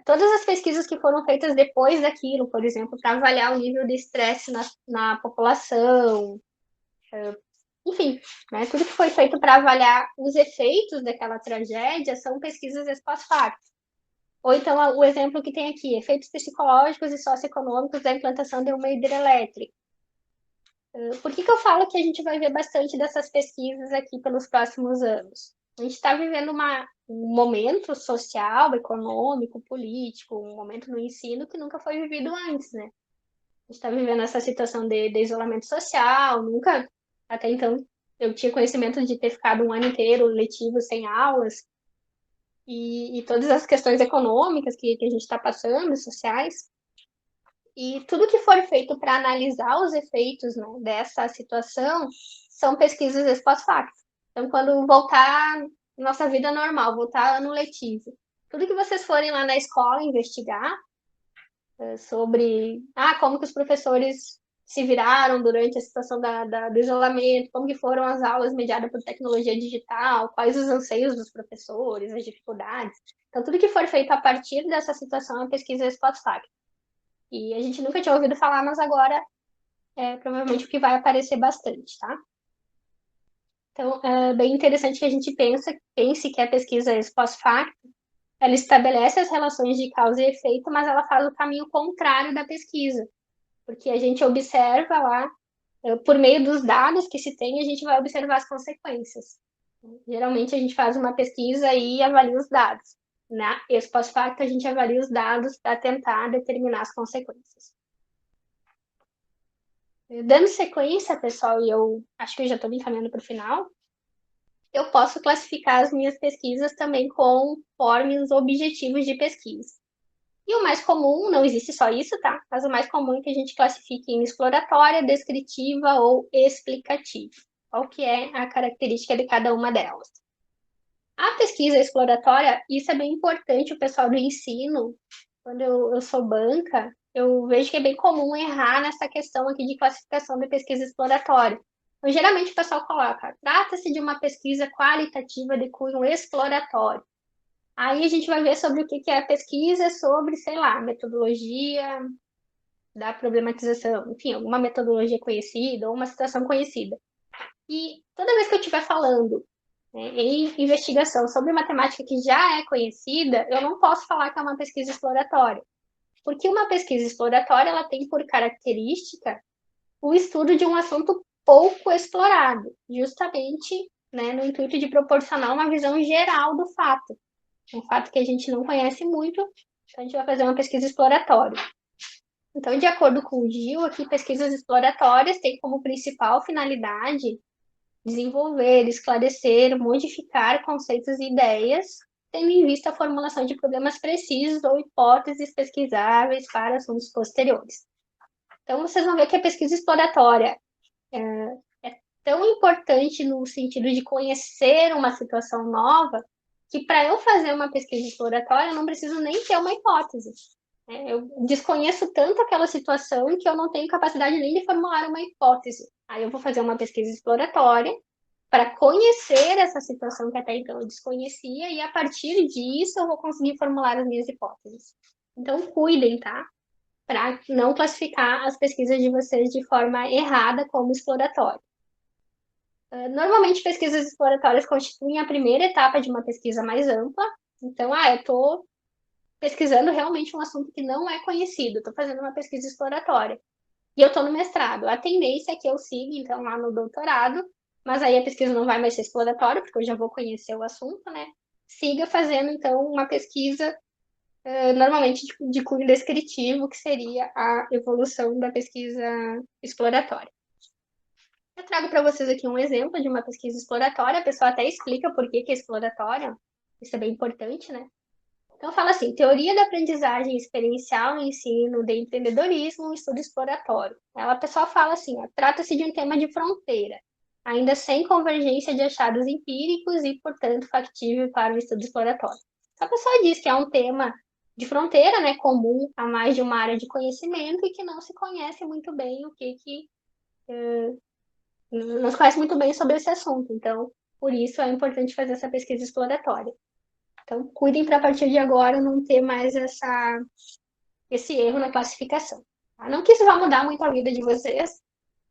todas as pesquisas que foram feitas depois daquilo, por exemplo, para avaliar o nível de estresse na população, enfim, né, tudo que foi feito para avaliar os efeitos daquela tragédia são pesquisas ex post facto. Ou então o exemplo que tem aqui, efeitos psicológicos e socioeconômicos da implantação de uma hidrelétrica. Por que eu falo que a gente vai ver bastante dessas pesquisas aqui pelos próximos anos? A gente está vivendo um momento social, econômico, político, um momento no ensino que nunca foi vivido antes, né? A gente está vivendo essa situação de isolamento social, nunca, até então, eu tinha conhecimento de ter ficado um ano inteiro letivo sem aulas, e todas as questões econômicas que a gente está passando, sociais. E tudo que for feito para analisar os efeitos, né, dessa situação são pesquisas ex post facto. Então, quando voltar nossa vida normal, voltar ano letivo, tudo que vocês forem lá na escola investigar sobre como que os professores se viraram durante a situação do isolamento, como que foram as aulas mediadas por tecnologia digital, quais os anseios dos professores, as dificuldades. Então, tudo que for feito a partir dessa situação é pesquisa ex post facto. E a gente nunca tinha ouvido falar, mas agora é provavelmente o que vai aparecer bastante, tá? Então, é bem interessante que a gente pense que a pesquisa ex post facto, ela estabelece as relações de causa e efeito, mas ela faz o caminho contrário da pesquisa, porque a gente observa lá, por meio dos dados que se tem, a gente vai observar as consequências. Geralmente a gente faz uma pesquisa e avalia os dados. Na ex post facto, a gente avalia os dados para tentar determinar as consequências. Dando sequência, pessoal, e eu acho que eu já estou me encaminhando para o final, eu posso classificar as minhas pesquisas também conforme os objetivos de pesquisa. E o mais comum, não existe só isso, tá? Mas o mais comum é que a gente classifique em exploratória, descritiva ou explicativa. Qual que é a característica de cada uma delas? A pesquisa exploratória, isso é bem importante, o pessoal do ensino, quando eu sou banca, eu vejo que é bem comum errar nessa questão aqui de classificação de pesquisa exploratória. Então, geralmente o pessoal coloca, trata-se de uma pesquisa qualitativa de cunho exploratório. Aí a gente vai ver sobre o que é a pesquisa, sobre, sei lá, metodologia da problematização, enfim, alguma metodologia conhecida ou uma situação conhecida. E toda vez que eu estiver falando, né, em investigação sobre matemática que já é conhecida, eu não posso falar que é uma pesquisa exploratória. Porque uma pesquisa exploratória, ela tem por característica o estudo de um assunto pouco explorado, justamente, né, no intuito de proporcionar uma visão geral do fato. Um fato que a gente não conhece muito, então a gente vai fazer uma pesquisa exploratória. Então, de acordo com o Gil, aqui pesquisas exploratórias têm como principal finalidade desenvolver, esclarecer, modificar conceitos e ideias, tendo em vista a formulação de problemas precisos ou hipóteses pesquisáveis para assuntos posteriores. Então, vocês vão ver que a pesquisa exploratória é tão importante no sentido de conhecer uma situação nova, que para eu fazer uma pesquisa exploratória, eu não preciso nem ter uma hipótese. Eu desconheço tanto aquela situação que eu não tenho capacidade nem de formular uma hipótese. Aí eu vou fazer uma pesquisa exploratória para conhecer essa situação que até então eu desconhecia e a partir disso eu vou conseguir formular as minhas hipóteses. Então cuidem, tá? Para não classificar as pesquisas de vocês de forma errada como exploratória. Normalmente, pesquisas exploratórias constituem a primeira etapa de uma pesquisa mais ampla. Então, eu estou pesquisando realmente um assunto que não é conhecido, estou fazendo uma pesquisa exploratória. E eu estou no mestrado. A tendência é que eu siga, então, lá no doutorado, mas aí a pesquisa não vai mais ser exploratória, porque eu já vou conhecer o assunto, né? Siga fazendo, então, uma pesquisa, normalmente de cunho descritivo, que seria a evolução da pesquisa exploratória. Eu trago para vocês aqui um exemplo de uma pesquisa exploratória, a pessoa até explica por que é exploratória, isso é bem importante, né? Então, fala assim, teoria da aprendizagem experiencial no ensino de empreendedorismo, um estudo exploratório. A pessoa fala assim, trata-se de um tema de fronteira, ainda sem convergência de achados empíricos e, portanto, factível para um estudo exploratório. A pessoa diz que é um tema de fronteira, né, comum a mais de uma área de conhecimento e que não se conhece muito bem não se conhece muito bem sobre esse assunto. Então, por isso é importante fazer essa pesquisa exploratória. Então, cuidem para a partir de agora não ter mais esse erro na classificação. Tá? Não que isso vá mudar muito a vida de vocês,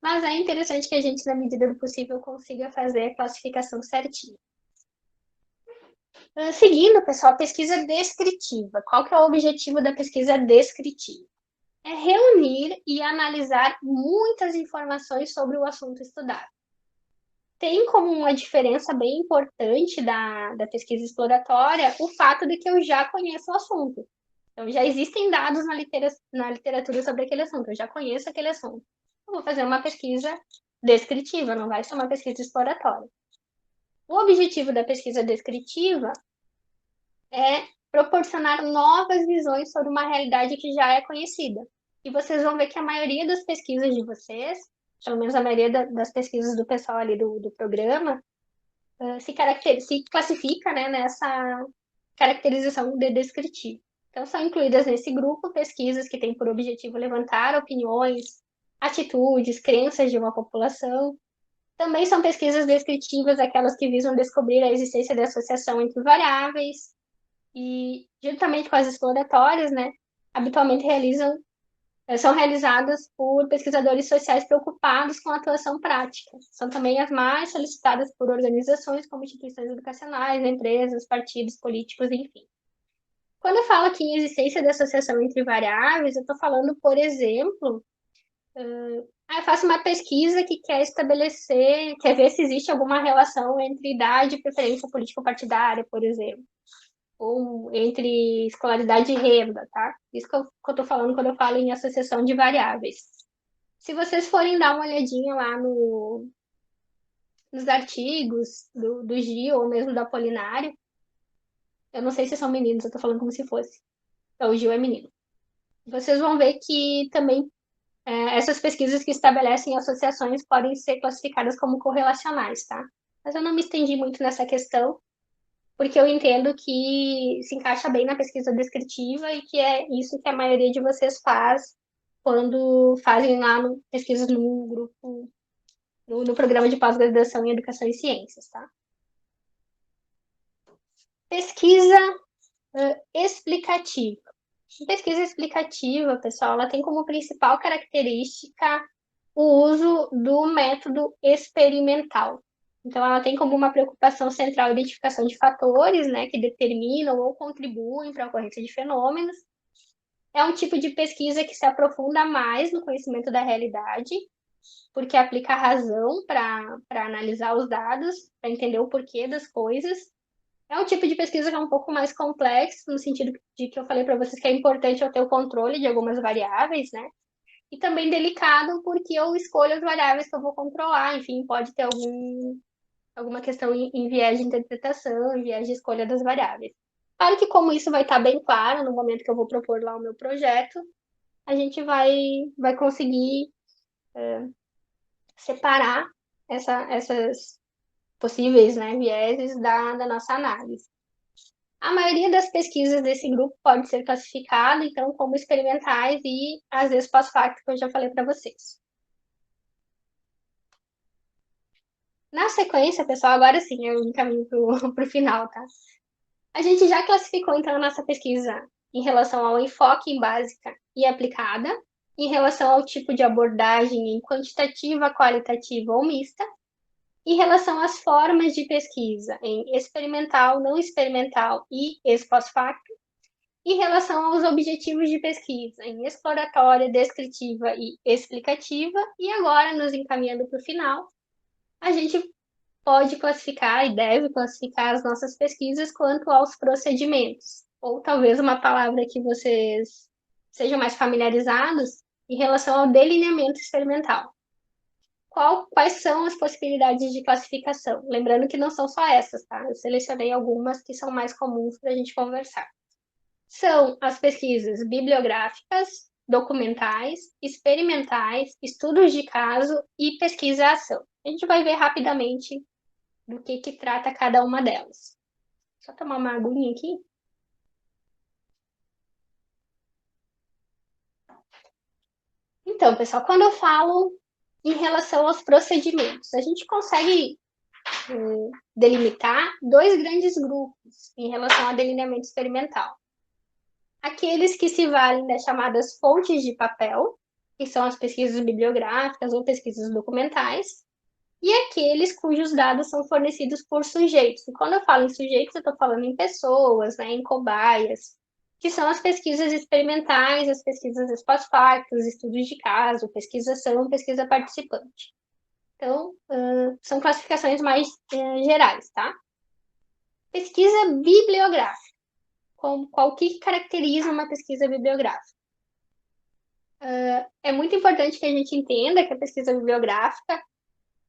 mas é interessante que a gente, na medida do possível, consiga fazer a classificação certinha. Seguindo, pessoal, a pesquisa descritiva. Qual que é o objetivo da pesquisa descritiva? É reunir e analisar muitas informações sobre o assunto estudado. Tem como uma diferença bem importante da pesquisa exploratória o fato de que eu já conheço o assunto. Então, já existem dados na literatura sobre aquele assunto, eu já conheço aquele assunto. Eu vou fazer uma pesquisa descritiva, não vai ser uma pesquisa exploratória. O objetivo da pesquisa descritiva é proporcionar novas visões sobre uma realidade que já é conhecida. E vocês vão ver que a maioria das pesquisas de vocês, pelo menos a maioria das pesquisas do pessoal ali do programa, se classifica, né, nessa caracterização de descritivo. Então, são incluídas nesse grupo pesquisas que têm por objetivo levantar opiniões, atitudes, crenças de uma população. Também são pesquisas descritivas aquelas que visam descobrir a existência de associação entre variáveis e, juntamente com as exploratórias, né, habitualmente são realizadas por pesquisadores sociais preocupados com a atuação prática. São também as mais solicitadas por organizações como instituições educacionais, empresas, partidos políticos, enfim. Quando eu falo aqui em existência de associação entre variáveis, eu estou falando, por exemplo, eu faço uma pesquisa que quer estabelecer, quer ver se existe alguma relação entre idade e preferência político-partidária, por exemplo, ou entre escolaridade e renda, tá? Isso que eu estou falando quando eu falo em associação de variáveis. Se vocês forem dar uma olhadinha lá nos artigos do Gil ou mesmo do Apolinário, eu não sei se são meninos, eu tô falando como se fosse. Então, o Gil é menino. Vocês vão ver que também essas pesquisas que estabelecem associações podem ser classificadas como correlacionais, tá? Mas eu não me estendi muito nessa questão, porque eu entendo que se encaixa bem na pesquisa descritiva e que é isso que a maioria de vocês faz quando fazem lá pesquisas no grupo, no programa de pós-graduação em Educação e Ciências, tá? Pesquisa explicativa. Pesquisa explicativa, pessoal, ela tem como principal característica o uso do método experimental. Então, ela tem como uma preocupação central a identificação de fatores, né, que determinam ou contribuem para a ocorrência de fenômenos. É um tipo de pesquisa que se aprofunda mais no conhecimento da realidade, porque aplica a razão para analisar os dados, para entender o porquê das coisas. É um tipo de pesquisa que é um pouco mais complexo, no sentido de que eu falei para vocês que é importante eu ter o controle de algumas variáveis, né? E também delicado, porque eu escolho as variáveis que eu vou controlar, enfim, pode ter alguma questão em viés de interpretação, em viés de escolha das variáveis. Claro que como isso vai estar bem claro no momento que eu vou propor lá o meu projeto, a gente vai conseguir separar essas possíveis, né, vieses da nossa análise. A maioria das pesquisas desse grupo pode ser classificada, então, como experimentais e, às vezes, pós-facto, que eu já falei para vocês. Na sequência, pessoal, agora sim, eu encaminho para o final, tá? A gente já classificou, então, a nossa pesquisa em relação ao enfoque em básica e aplicada, em relação ao tipo de abordagem em quantitativa, qualitativa ou mista, em relação às formas de pesquisa em experimental, não experimental e ex post facto, em relação aos objetivos de pesquisa em exploratória, descritiva e explicativa, e agora, nos encaminhando para o final, a gente pode classificar e deve classificar as nossas pesquisas quanto aos procedimentos, ou talvez uma palavra que vocês sejam mais familiarizados em relação ao delineamento experimental. Quais são as possibilidades de classificação? Lembrando que não são só essas, tá? Eu selecionei algumas que são mais comuns para a gente conversar. São as pesquisas bibliográficas, documentais, experimentais, estudos de caso e pesquisa-ação. A gente vai ver rapidamente do que trata cada uma delas. Só tomar uma aguinha aqui. Então, pessoal, quando eu falo em relação aos procedimentos, a gente consegue delimitar dois grandes grupos em relação ao delineamento experimental. Aqueles que se valem das chamadas fontes de papel, que são as pesquisas bibliográficas ou pesquisas documentais, e aqueles cujos dados são fornecidos por sujeitos. E quando eu falo em sujeitos, eu estou falando em pessoas, né, em cobaias, que são as pesquisas experimentais, as pesquisas ex post facto, os estudos de caso, pesquisa-ação, pesquisa participante. Então, são classificações mais gerais, tá? Pesquisa bibliográfica. Qual que caracteriza uma pesquisa bibliográfica? É muito importante que a gente entenda que a pesquisa bibliográfica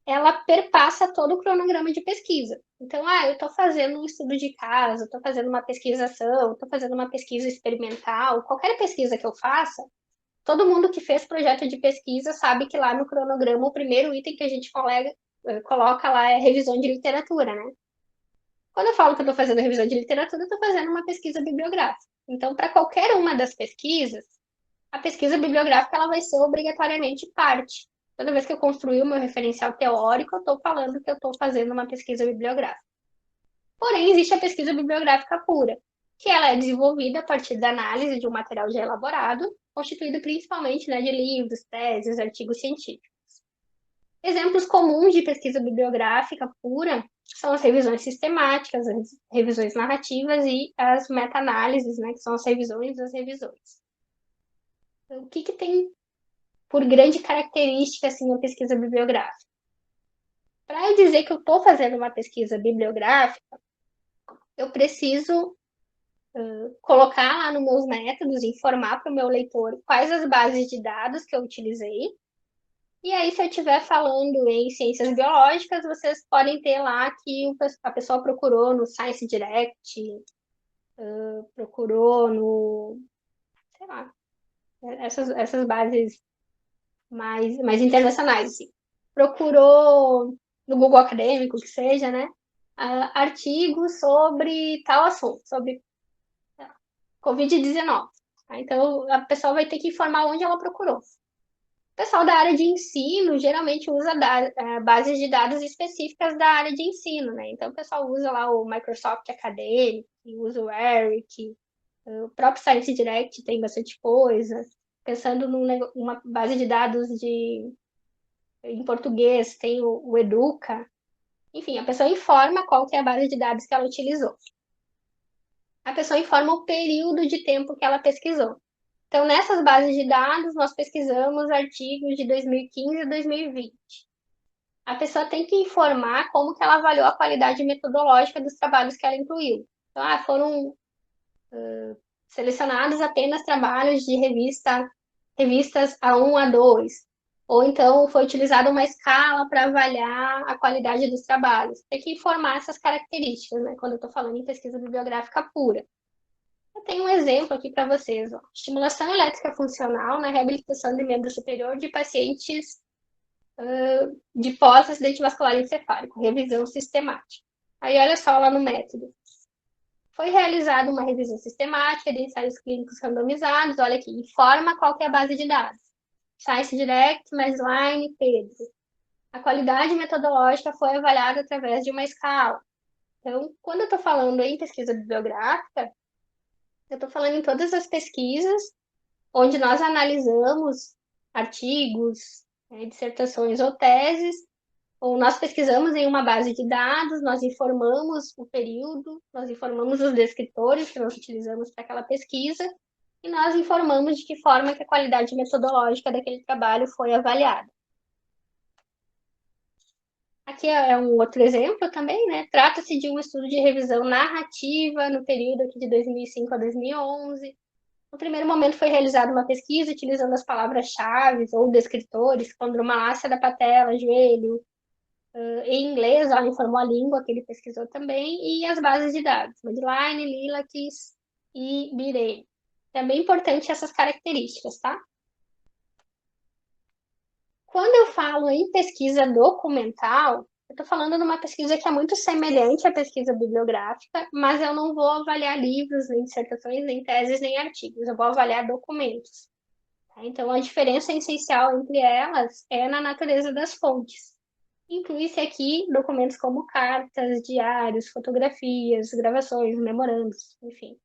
ela perpassa todo o cronograma de pesquisa. Então, eu estou fazendo um estudo de caso, estou fazendo uma pesquisação, estou fazendo uma pesquisa experimental, qualquer pesquisa que eu faça, todo mundo que fez projeto de pesquisa sabe que lá no cronograma o primeiro item que a gente coloca lá é revisão de literatura, né? Quando eu falo que eu estou fazendo revisão de literatura, eu estou fazendo uma pesquisa bibliográfica. Então, para qualquer uma das pesquisas, a pesquisa bibliográfica ela vai ser obrigatoriamente parte. Toda vez que eu construir o meu referencial teórico, eu estou falando que eu estou fazendo uma pesquisa bibliográfica. Porém, existe a pesquisa bibliográfica pura, que ela é desenvolvida a partir da análise de um material já elaborado, constituído principalmente, né, de livros, teses, artigos científicos. Exemplos comuns de pesquisa bibliográfica pura são as revisões sistemáticas, as revisões narrativas e as meta-análises, né, que são as revisões das revisões. Então, o que tem por grande característica assim, a pesquisa bibliográfica? Para eu dizer que eu estou fazendo uma pesquisa bibliográfica, eu preciso colocar lá nos meus métodos, informar para o meu leitor quais as bases de dados que eu utilizei E aí, se eu estiver falando em ciências biológicas, vocês podem ter lá que a pessoa procurou no Science Direct, procurou no, sei lá, essas bases mais internacionais, assim. Procurou no Google Acadêmico, que seja, né? Artigos sobre tal assunto, sobre Covid-19. Tá? Então, a pessoa vai ter que informar onde ela procurou. O pessoal da área de ensino geralmente usa bases de dados específicas da área de ensino, né? Então, o pessoal usa lá o Microsoft Academic, usa o ERIC, o próprio Science Direct tem bastante coisa. Pensando numa base de dados em português, tem o Educa. Enfim, a pessoa informa qual que é a base de dados que ela utilizou. A pessoa informa o período de tempo que ela pesquisou. Então, nessas bases de dados, nós pesquisamos artigos de 2015 e 2020. A pessoa tem que informar como que ela avaliou a qualidade metodológica dos trabalhos que ela incluiu. Então, foram selecionados apenas trabalhos de revistas A1 a 2, ou então foi utilizada uma escala para avaliar a qualidade dos trabalhos. Tem que informar essas características, né, quando eu estou falando em pesquisa bibliográfica pura. Eu tenho um exemplo aqui para vocês. Ó. Estimulação elétrica funcional na reabilitação de membro superior de pacientes de pós-acidente vascular encefálico, revisão sistemática. Aí olha só lá no método. Foi realizada uma revisão sistemática de ensaios clínicos randomizados. Olha aqui, informa qual que é a base de dados. Science Direct, Medline, Pedro. A qualidade metodológica foi avaliada através de uma escala. Então, quando eu estou falando em pesquisa bibliográfica, eu estou falando em todas as pesquisas onde nós analisamos artigos, dissertações ou teses, ou nós pesquisamos em uma base de dados, nós informamos o período, nós informamos os descritores que nós utilizamos para aquela pesquisa, e nós informamos de que forma que a qualidade metodológica daquele trabalho foi avaliada. Aqui é um outro exemplo também, né? Trata-se de um estudo de revisão narrativa no período aqui de 2005 a 2011. No primeiro momento foi realizada uma pesquisa utilizando as palavras-chave ou descritores, condromalácia da patela, joelho, em inglês, ela informou a língua que ele pesquisou também, e as bases de dados, Medline, Lilacs e Birei. É bem importante essas características, tá? Quando eu falo em pesquisa documental, eu estou falando de uma pesquisa que é muito semelhante à pesquisa bibliográfica, mas eu não vou avaliar livros, nem dissertações, nem teses, nem artigos, eu vou avaliar documentos. Tá? Então, a diferença essencial entre elas é na natureza das fontes. Inclui-se aqui documentos como cartas, diários, fotografias, gravações, memorandos, enfim,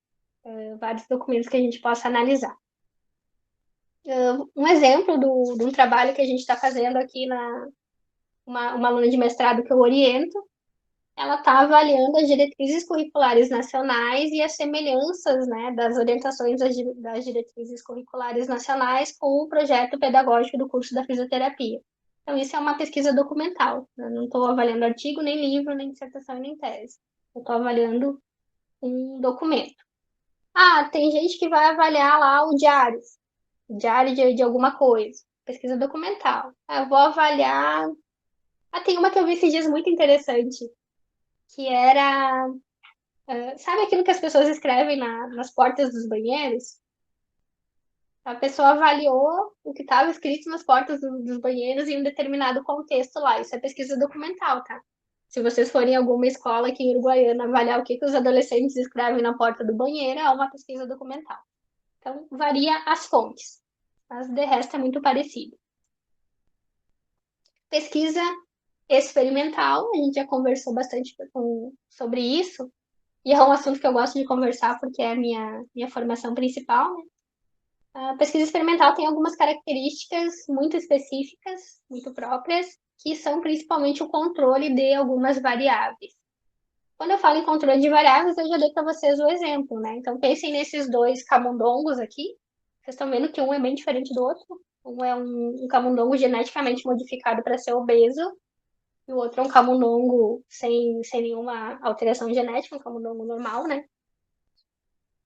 vários documentos que a gente possa analisar. Um exemplo de um trabalho que a gente está fazendo aqui uma aluna de mestrado que eu oriento, ela está avaliando as diretrizes curriculares nacionais e as semelhanças, né, das orientações das diretrizes curriculares nacionais com o projeto pedagógico do curso da fisioterapia. Então, isso é uma pesquisa documental. Eu não estou avaliando artigo, nem livro, nem dissertação, nem tese. Eu estou avaliando um documento. Ah, tem gente que vai avaliar lá o diário de alguma coisa. Pesquisa documental. Ah, eu vou avaliar. Ah, tem uma que eu vi esses dias muito interessante, que era. Sabe aquilo que as pessoas escrevem nas portas dos banheiros? A pessoa avaliou o que estava escrito nas portas dos banheiros em um determinado contexto lá. Isso é pesquisa documental, tá? Se vocês forem em alguma escola aqui em Uruguaiana avaliar o que os adolescentes escrevem na porta do banheiro, é uma pesquisa documental. Então, varia as fontes, mas de resto é muito parecido. Pesquisa experimental, a gente já conversou bastante sobre isso, e é um assunto que eu gosto de conversar porque é a minha formação principal, né? A pesquisa experimental tem algumas características muito específicas, muito próprias, que são principalmente o controle de algumas variáveis. Quando eu falo em controle de variáveis, eu já dei para vocês o exemplo, né? Então, pensem nesses dois camundongos aqui. Vocês estão vendo que um é bem diferente do outro. Um é um camundongo geneticamente modificado para ser obeso, e o outro é um camundongo sem nenhuma alteração genética, um camundongo normal, né?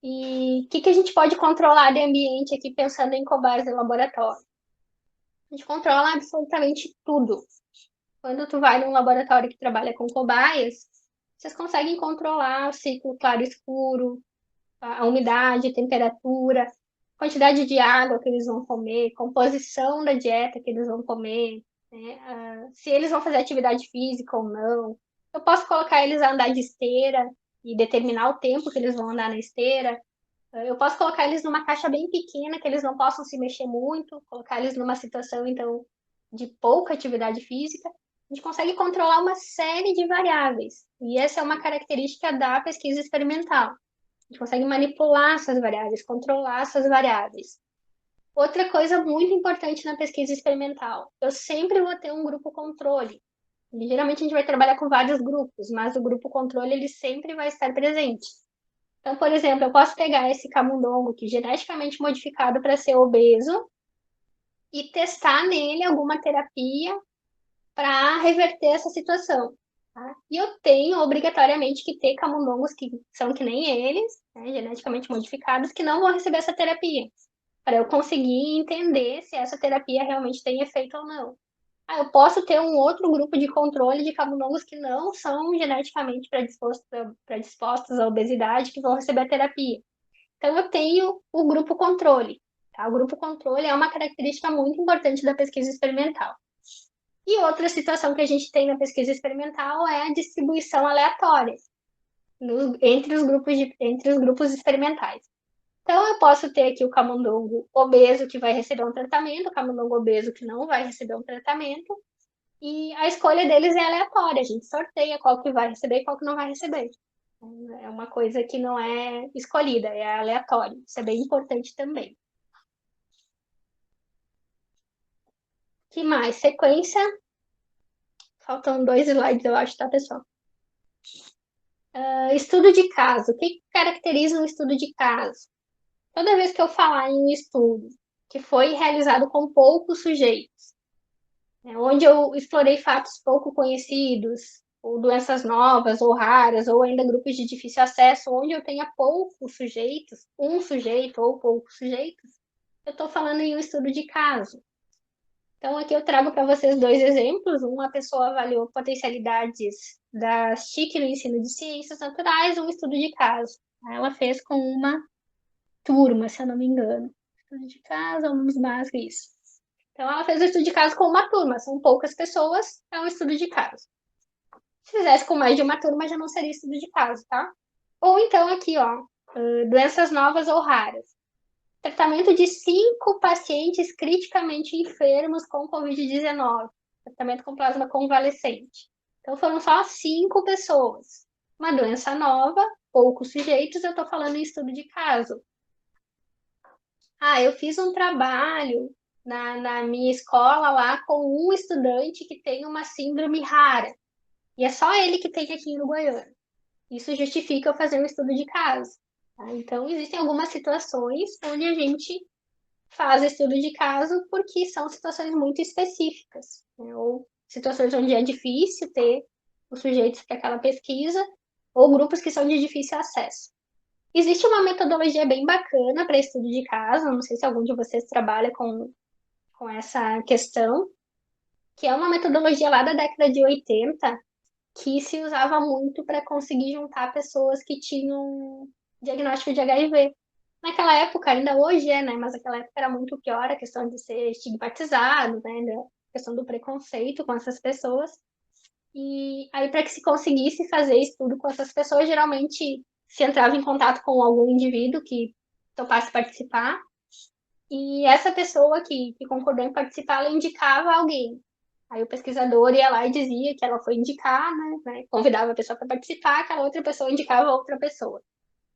E o que a gente pode controlar de ambiente aqui pensando em cobaias de laboratório? A gente controla absolutamente tudo. Quando tu vai num laboratório que trabalha com cobaias, vocês conseguem controlar o ciclo claro e escuro, a umidade, a temperatura, quantidade de água que eles vão comer, composição da dieta que eles vão comer, né? Se eles vão fazer atividade física ou não. Eu posso colocar eles a andar de esteira e determinar o tempo que eles vão andar na esteira. Eu posso colocar eles numa caixa bem pequena, que eles não possam se mexer muito, colocar eles numa situação, então, de pouca atividade física. A gente consegue controlar uma série de variáveis. E essa é uma característica da pesquisa experimental. A gente consegue manipular essas variáveis, controlar essas variáveis. Outra coisa muito importante na pesquisa experimental, eu sempre vou ter um grupo controle. E, geralmente a gente vai trabalhar com vários grupos, mas o grupo controle ele sempre vai estar presente. Então, por exemplo, eu posso pegar esse camundongo que é geneticamente modificado para ser obeso e testar nele alguma terapia para reverter essa situação. Tá? E eu tenho obrigatoriamente que ter camundongos que são que nem eles, né, geneticamente modificados, que não vão receber essa terapia, para eu conseguir entender se essa terapia realmente tem efeito ou não. Eu posso ter um outro grupo de controle de camundongos que não são geneticamente predispostos à obesidade, que vão receber a terapia. Então, eu tenho o grupo controle. Tá? O grupo controle é uma característica muito importante da pesquisa experimental. E outra situação que a gente tem na pesquisa experimental é a distribuição aleatória entre os grupos experimentais. Então, eu posso ter aqui o camundongo obeso que vai receber um tratamento, o camundongo obeso que não vai receber um tratamento, e a escolha deles é aleatória, a gente sorteia qual que vai receber e qual que não vai receber. É uma coisa que não é escolhida, é aleatório. Isso é bem importante também. Que mais? Sequência. Faltam 2 slides, eu acho, tá, pessoal? Estudo de caso. O que caracteriza um estudo de caso? Toda vez que eu falar em um estudo que foi realizado com poucos sujeitos, né, onde eu explorei fatos pouco conhecidos, ou doenças novas ou raras, ou ainda grupos de difícil acesso, onde eu tenha poucos sujeitos, um sujeito ou poucos sujeitos, eu estou falando em um estudo de caso. Então, aqui eu trago para vocês 2 exemplos. Uma pessoa avaliou potencialidades das TIC no ensino de ciências naturais, um estudo de caso. Ela fez com uma turma, se eu não me engano. Estudo de caso, alunos básicos, isso. Então, ela fez o estudo de caso com uma turma. São poucas pessoas, é um estudo de caso. Se fizesse com mais de uma turma, já não seria estudo de caso, tá? Ou então aqui, ó, doenças novas ou raras. Tratamento de 5 pacientes criticamente enfermos com Covid-19. Tratamento com plasma convalescente. Então, foram só 5 pessoas. Uma doença nova, poucos sujeitos, eu estou falando em estudo de caso. Eu fiz um trabalho na minha escola lá com um estudante que tem uma síndrome rara. E é só ele que tem aqui no Goiânia. Isso justifica eu fazer um estudo de caso. Tá? Então, existem algumas situações onde a gente faz estudo de caso porque são situações muito específicas, né? Ou situações onde é difícil ter os sujeitos para aquela pesquisa, ou grupos que são de difícil acesso. Existe uma metodologia bem bacana para estudo de caso, não sei se algum de vocês trabalha com essa questão, que é uma metodologia lá da década de 80, que se usava muito para conseguir juntar pessoas que tinham diagnóstico de HIV. Naquela época, ainda hoje é, né? Mas naquela época era muito pior a questão de ser estigmatizado, né? A questão do preconceito com essas pessoas. E aí, para que se conseguisse fazer estudo com essas pessoas, geralmente se entrava em contato com algum indivíduo que topasse participar. E essa pessoa que concordou em participar, ela indicava alguém. Aí o pesquisador ia lá e dizia que ela foi indicar, né? Convidava a pessoa para participar, aquela outra pessoa indicava outra pessoa.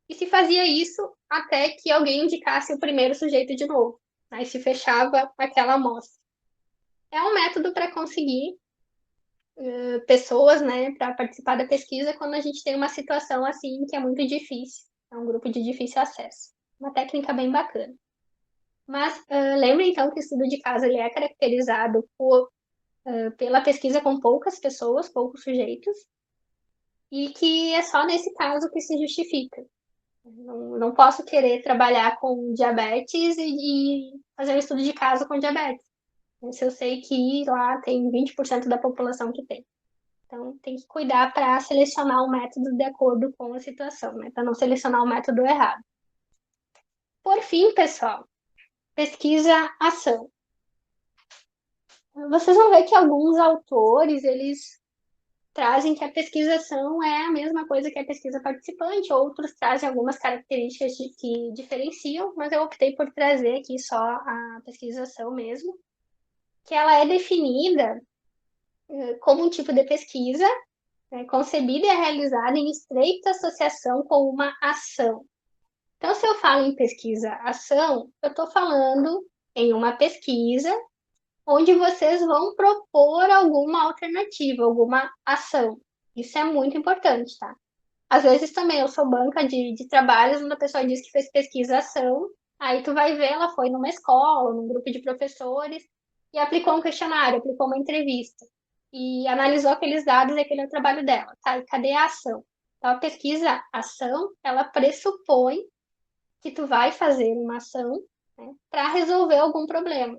E se fazia isso até que alguém indicasse o primeiro sujeito de novo. Aí se fechava aquela amostra. É um método para conseguir pessoas, né, para participar da pesquisa quando a gente tem uma situação assim que é muito difícil. É um grupo de difícil acesso. Uma técnica bem bacana. Mas lembra então que o estudo de caso ele é caracterizado pela pesquisa com poucas pessoas, poucos sujeitos, e que é só nesse caso que se justifica. Não posso querer trabalhar com diabetes e fazer um estudo de caso com diabetes. Se eu sei que lá tem 20% da população que tem. Então, tem que cuidar para selecionar o método de acordo com a situação, né? Para não selecionar o método errado. Por fim, pessoal, pesquisa-ação. Vocês vão ver que alguns autores, eles trazem que a pesquisação é a mesma coisa que a pesquisa participante, outros trazem algumas características que diferenciam, mas eu optei por trazer aqui só a pesquisação mesmo, que ela é definida como um tipo de pesquisa concebida e realizada em estreita associação com uma ação. Então, se eu falo em pesquisa-ação, eu estou falando em uma pesquisa onde vocês vão propor alguma alternativa, alguma ação. Isso é muito importante, tá? Às vezes também eu sou banca de trabalhos onde a pessoa diz que fez pesquisa-ação, aí tu vai ver, ela foi numa escola, num grupo de professores e aplicou um questionário, aplicou uma entrevista e analisou aqueles dados e aquele é o trabalho dela, tá? E cadê a ação? Então, a pesquisa-ação, ela pressupõe que tu vai fazer uma ação, né, para resolver algum problema.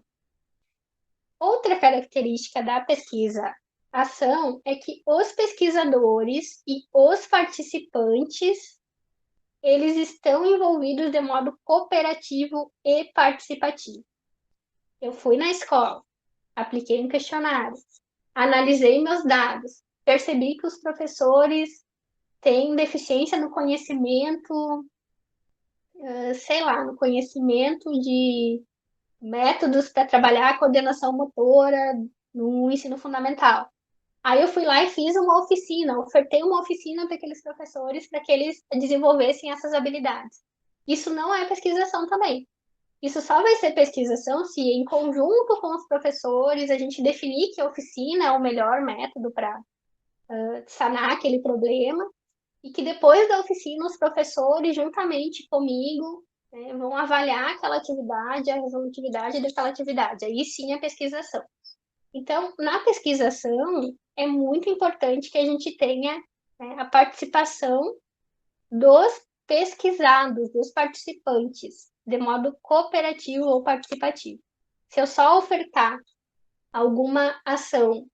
Outra característica da pesquisa-ação é que os pesquisadores e os participantes, eles estão envolvidos de modo cooperativo e participativo. Eu fui na escola, apliquei um questionário, analisei meus dados, percebi que os professores têm deficiência no conhecimento, sei lá, no conhecimento de métodos para trabalhar a coordenação motora no ensino fundamental. Aí eu fui lá e fiz uma oficina, ofertei uma oficina para aqueles professores para que eles desenvolvessem essas habilidades. Isso não é pesquisação também. Isso só vai ser pesquisação se, em conjunto com os professores, a gente definir que a oficina é o melhor método para sanar aquele problema e que depois da oficina os professores, juntamente comigo, né, vão avaliar aquela atividade, a resolutividade daquela atividade. Aí sim é pesquisação. Então, na pesquisação, é muito importante que a gente tenha, né, a participação dos pesquisados, dos participantes, de modo cooperativo ou participativo. Se eu só ofertar alguma ação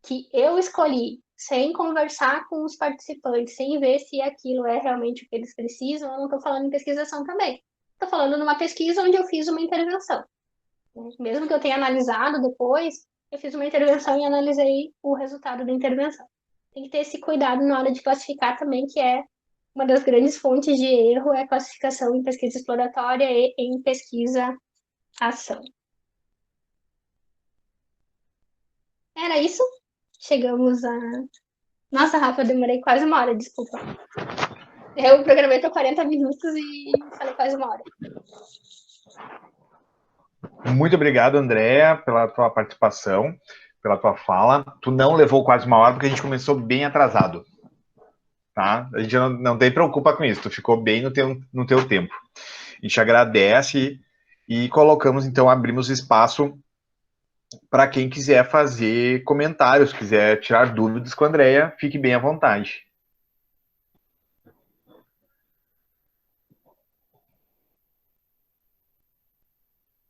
que eu escolhi, sem conversar com os participantes, sem ver se aquilo é realmente o que eles precisam, eu não estou falando em pesquisação também. Estou falando numa pesquisa onde eu fiz uma intervenção. Mesmo que eu tenha analisado depois, eu fiz uma intervenção e analisei o resultado da intervenção. Tem que ter esse cuidado na hora de classificar também, que é uma das grandes fontes de erro, é a classificação em pesquisa exploratória e em pesquisa-ação. Era isso? Chegamos a... Nossa, Rafa, eu demorei quase uma hora, desculpa. Eu programei para 40 minutos e falei quase uma hora. Muito obrigado, Andréa, pela tua participação, pela tua fala. Tu não levou quase uma hora porque a gente começou bem atrasado. Tá? A gente não tem preocupa com isso, tu ficou bem no teu tempo. A gente agradece e colocamos, então, abrimos espaço para quem quiser fazer comentários, quiser tirar dúvidas com a Andréa, fique bem à vontade.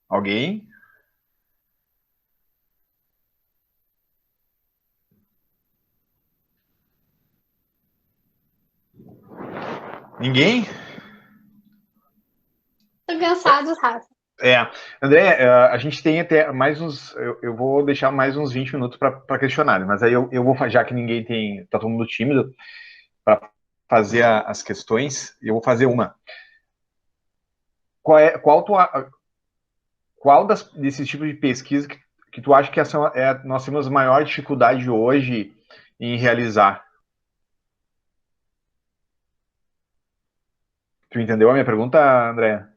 Alguém? Ninguém? Tô cansado, Rafa. André, a gente tem até mais uns. Eu vou deixar mais uns 20 minutos para questionário, mas aí eu vou, já que ninguém tem. Tá todo mundo tímido, para fazer as questões, eu vou fazer uma. Qual desses tipos de pesquisa que tu acha que nós temos a maior dificuldade hoje em realizar? Tu entendeu a minha pergunta, André?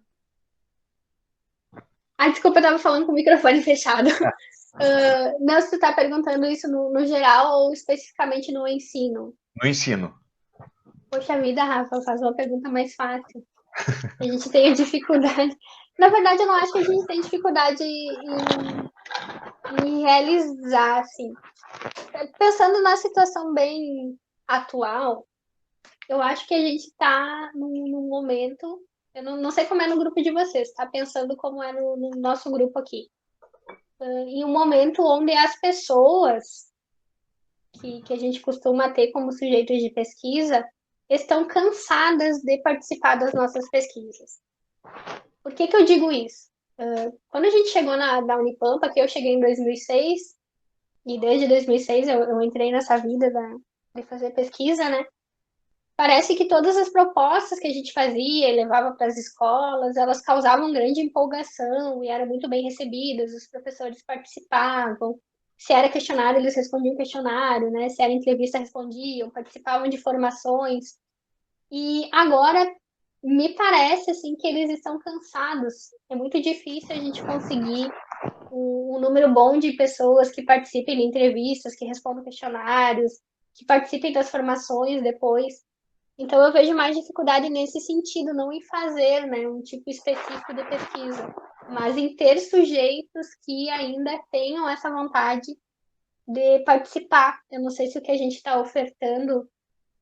Ah, desculpa, eu tava falando com o microfone fechado. Não, se tu tá perguntando isso no geral ou especificamente no ensino. No ensino. Poxa vida, Rafa, faz uma pergunta mais fácil. A gente tem dificuldade. Na verdade, eu não acho que a gente tem dificuldade em realizar, assim. Pensando na situação bem atual, eu acho que a gente está num momento. Eu não sei como é no grupo de vocês, tá? Pensando como é no nosso grupo aqui. em um momento onde as pessoas que a gente costuma ter como sujeitos de pesquisa estão cansadas de participar das nossas pesquisas. Por que eu digo isso? Quando a gente chegou na Unipampa, que eu cheguei em 2006, e desde 2006 eu entrei nessa vida de fazer pesquisa, né? Parece que todas as propostas que a gente fazia e levava para as escolas, elas causavam grande empolgação e eram muito bem recebidas, os professores participavam. Se era questionário, eles respondiam questionário, né? Se era entrevista, respondiam, participavam de formações. E agora me parece assim que eles estão cansados. É muito difícil a gente conseguir um número bom de pessoas que participem de entrevistas, que respondam questionários, que participem das formações depois. Então, eu vejo mais dificuldade nesse sentido, não em fazer, né, um tipo específico de pesquisa, mas em ter sujeitos que ainda tenham essa vontade de participar. Eu não sei se o que a gente está ofertando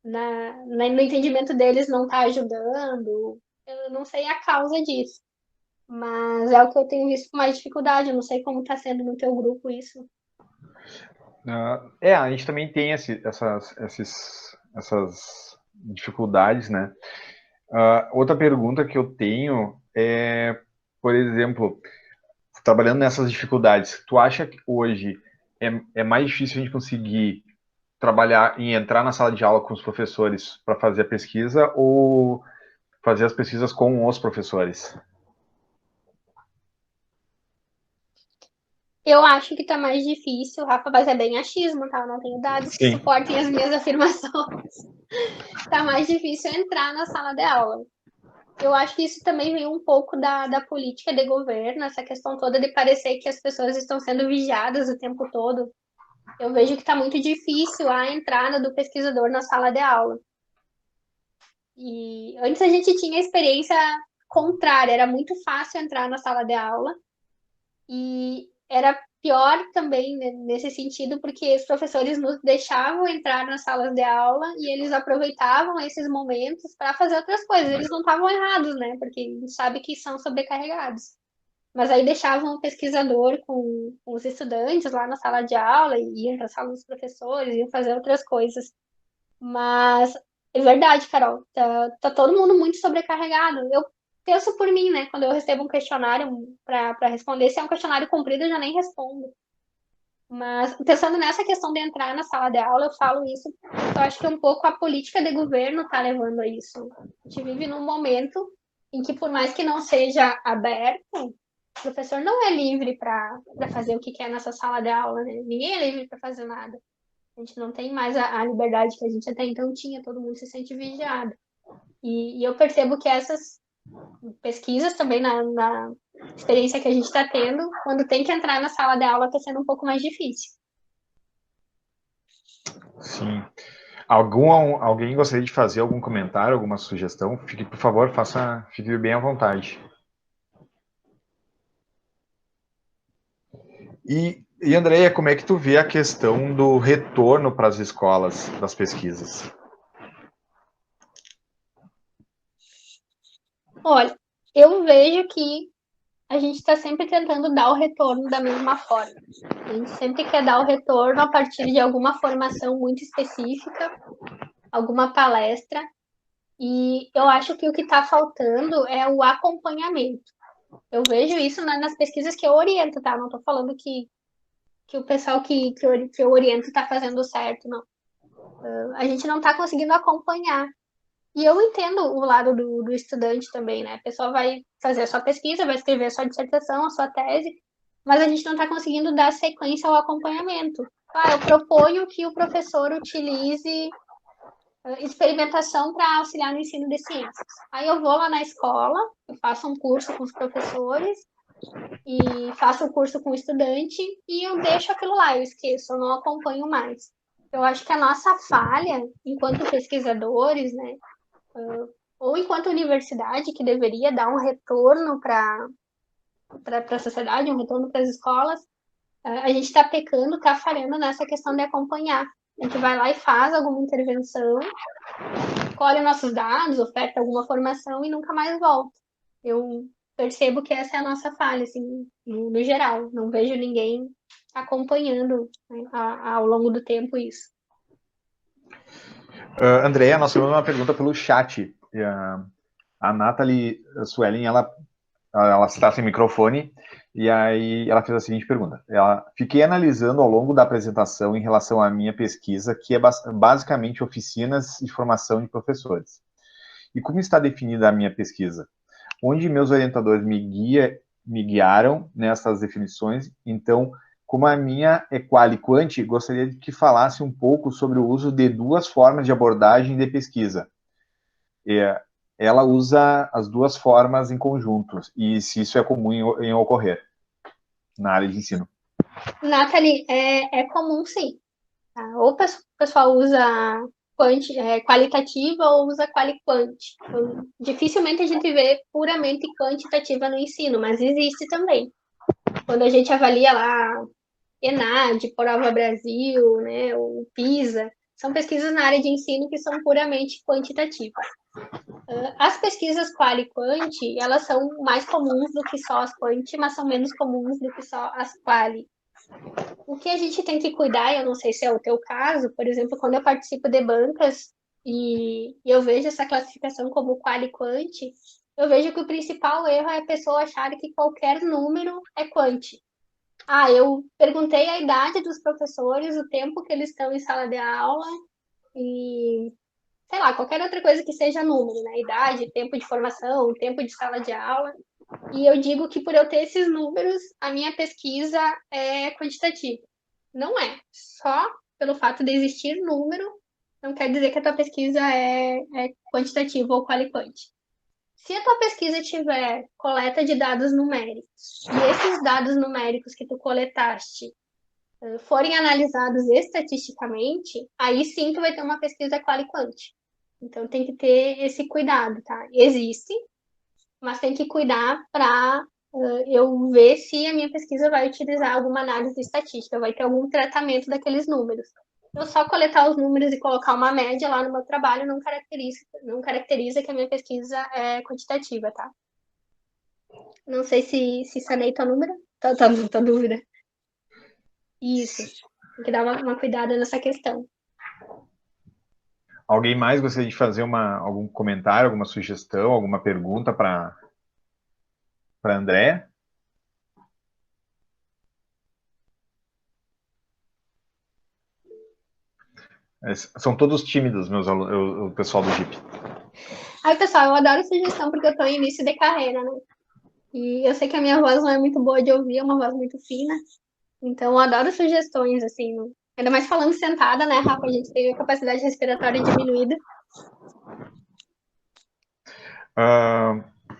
no entendimento deles não está ajudando, eu não sei a causa disso, mas é o que eu tenho visto com mais dificuldade. Eu não sei como está sendo no teu grupo isso. A gente também tem essas dificuldades, né? Outra pergunta que eu tenho é, por exemplo, trabalhando nessas dificuldades, tu acha que hoje é mais difícil a gente conseguir trabalhar em entrar na sala de aula com os professores para fazer a pesquisa ou fazer as pesquisas com os professores? Eu acho que está mais difícil, Rafa, mas é bem achismo, tá? Eu não tenho dados que Sim. suportem as minhas afirmações. Tá mais difícil entrar na sala de aula. Eu acho que isso também vem um pouco da política de governo, essa questão toda de parecer que as pessoas estão sendo vigiadas o tempo todo. Eu vejo que está muito difícil a entrada do pesquisador na sala de aula. E antes a gente tinha a experiência contrária, era muito fácil entrar na sala de aula e era pior também nesse sentido, porque os professores nos deixavam entrar nas salas de aula e eles aproveitavam esses momentos para fazer outras coisas. Eles não estavam errados, né? Porque a gente sabe que são sobrecarregados. Mas aí deixavam o pesquisador com os estudantes lá na sala de aula, e iam para a sala dos professores, iam fazer outras coisas. Mas é verdade, Carol, tá todo mundo muito sobrecarregado. Eu penso por mim, né? Quando eu recebo um questionário para responder, se é um questionário comprido, eu já nem respondo. Mas pensando nessa questão de entrar na sala de aula, eu falo isso porque eu acho que um pouco a política de governo está levando a isso. A gente vive num momento em que, por mais que não seja aberto, o professor não é livre para fazer o que quer nessa sala de aula, né? Ninguém é livre para fazer nada. A gente não tem mais a liberdade que a gente até então tinha, todo mundo se sente vigiado. E eu percebo que essas pesquisas também na experiência que a gente está tendo, quando tem que entrar na sala de aula, está sendo um pouco mais difícil. Sim. Alguém gostaria de fazer algum comentário, alguma sugestão? Fique, por favor, fique bem à vontade. E Andréia, como é que tu vê a questão do retorno para as escolas das pesquisas? Olha, eu vejo que a gente está sempre tentando dar o retorno da mesma forma. A gente sempre quer dar o retorno a partir de alguma formação muito específica, alguma palestra, e eu acho que o que está faltando é o acompanhamento. Eu vejo isso nas pesquisas que eu oriento, tá? Não estou falando que o pessoal que eu oriento está fazendo certo, não. A gente não está conseguindo acompanhar. E eu entendo o lado do estudante também, né? A pessoa vai fazer a sua pesquisa, vai escrever a sua dissertação, a sua tese, mas a gente não está conseguindo dar sequência ao acompanhamento. Eu proponho que o professor utilize experimentação para auxiliar no ensino de ciências. Aí eu vou lá na escola, eu faço um curso com os professores e faço o curso com o estudante e eu deixo aquilo lá, eu esqueço, eu não acompanho mais. Eu acho que a nossa falha, enquanto pesquisadores, né, ou enquanto universidade, que deveria dar um retorno para a sociedade, um retorno para as escolas, a gente está pecando, está falhando nessa questão de acompanhar. A gente vai lá e faz alguma intervenção, colhe nossos dados, oferta alguma formação e nunca mais volta. Eu percebo que essa é a nossa falha, assim, no geral. Não vejo ninguém acompanhando, né, ao longo do tempo isso. Andréia, nós temos uma pergunta pelo chat. A Nathalie Suelen, ela está sem microfone, e aí ela fez a seguinte pergunta. Fiquei analisando ao longo da apresentação em relação à minha pesquisa, que é basicamente oficinas de formação de professores. E como está definida a minha pesquisa? Onde meus orientadores me guiaram nessas definições, então, como a minha é qual e quant, gostaria de que falasse um pouco sobre o uso de duas formas de abordagem de pesquisa. Ela usa as duas formas em conjunto, e se isso é comum em ocorrer na área de ensino. Nathalie, é comum sim. Tá? Ou o pessoal usa qualitativa ou usa quali-quant. Então, dificilmente a gente vê puramente quantitativa no ensino, mas existe também. Quando a gente avalia lá ENAD, Prova Brasil, né, o PISA, são pesquisas na área de ensino que são puramente quantitativas. As pesquisas quali e quant, elas são mais comuns do que só as quant, mas são menos comuns do que só as quali. O que a gente tem que cuidar, eu não sei se é o teu caso, por exemplo, quando eu participo de bancas e eu vejo essa classificação como quali e quant, eu vejo que o principal erro é a pessoa achar que qualquer número é quant. Eu perguntei a idade dos professores, o tempo que eles estão em sala de aula e, sei lá, qualquer outra coisa que seja número, né? Idade, tempo de formação, tempo de sala de aula. E eu digo que por eu ter esses números, a minha pesquisa é quantitativa. Não é. Só pelo fato de existir número, não quer dizer que a tua pesquisa é quantitativa ou quali-quant. Se a tua pesquisa tiver coleta de dados numéricos e esses dados numéricos que tu coletaste forem analisados estatisticamente, aí sim tu vai ter uma pesquisa quali-quant. Então tem que ter esse cuidado, tá? Existe, mas tem que cuidar para eu ver se a minha pesquisa vai utilizar alguma análise estatística, vai ter algum tratamento daqueles números. Eu só coletar os números e colocar uma média lá no meu trabalho não caracteriza que a minha pesquisa é quantitativa, tá? Não sei se sanei tua número, tua dúvida. Isso. Tem que dar uma cuidada nessa questão. Alguém mais gostaria de fazer algum comentário, alguma sugestão, alguma pergunta para André? São todos tímidos, meus alunos, o pessoal do JIP. Aí, pessoal, eu adoro sugestão porque eu estou em início de carreira, né? E eu sei que a minha voz não é muito boa de ouvir, é uma voz muito fina. Então, eu adoro sugestões, assim. Ainda mais falando sentada, né, Rafa? A gente tem a capacidade respiratória diminuída.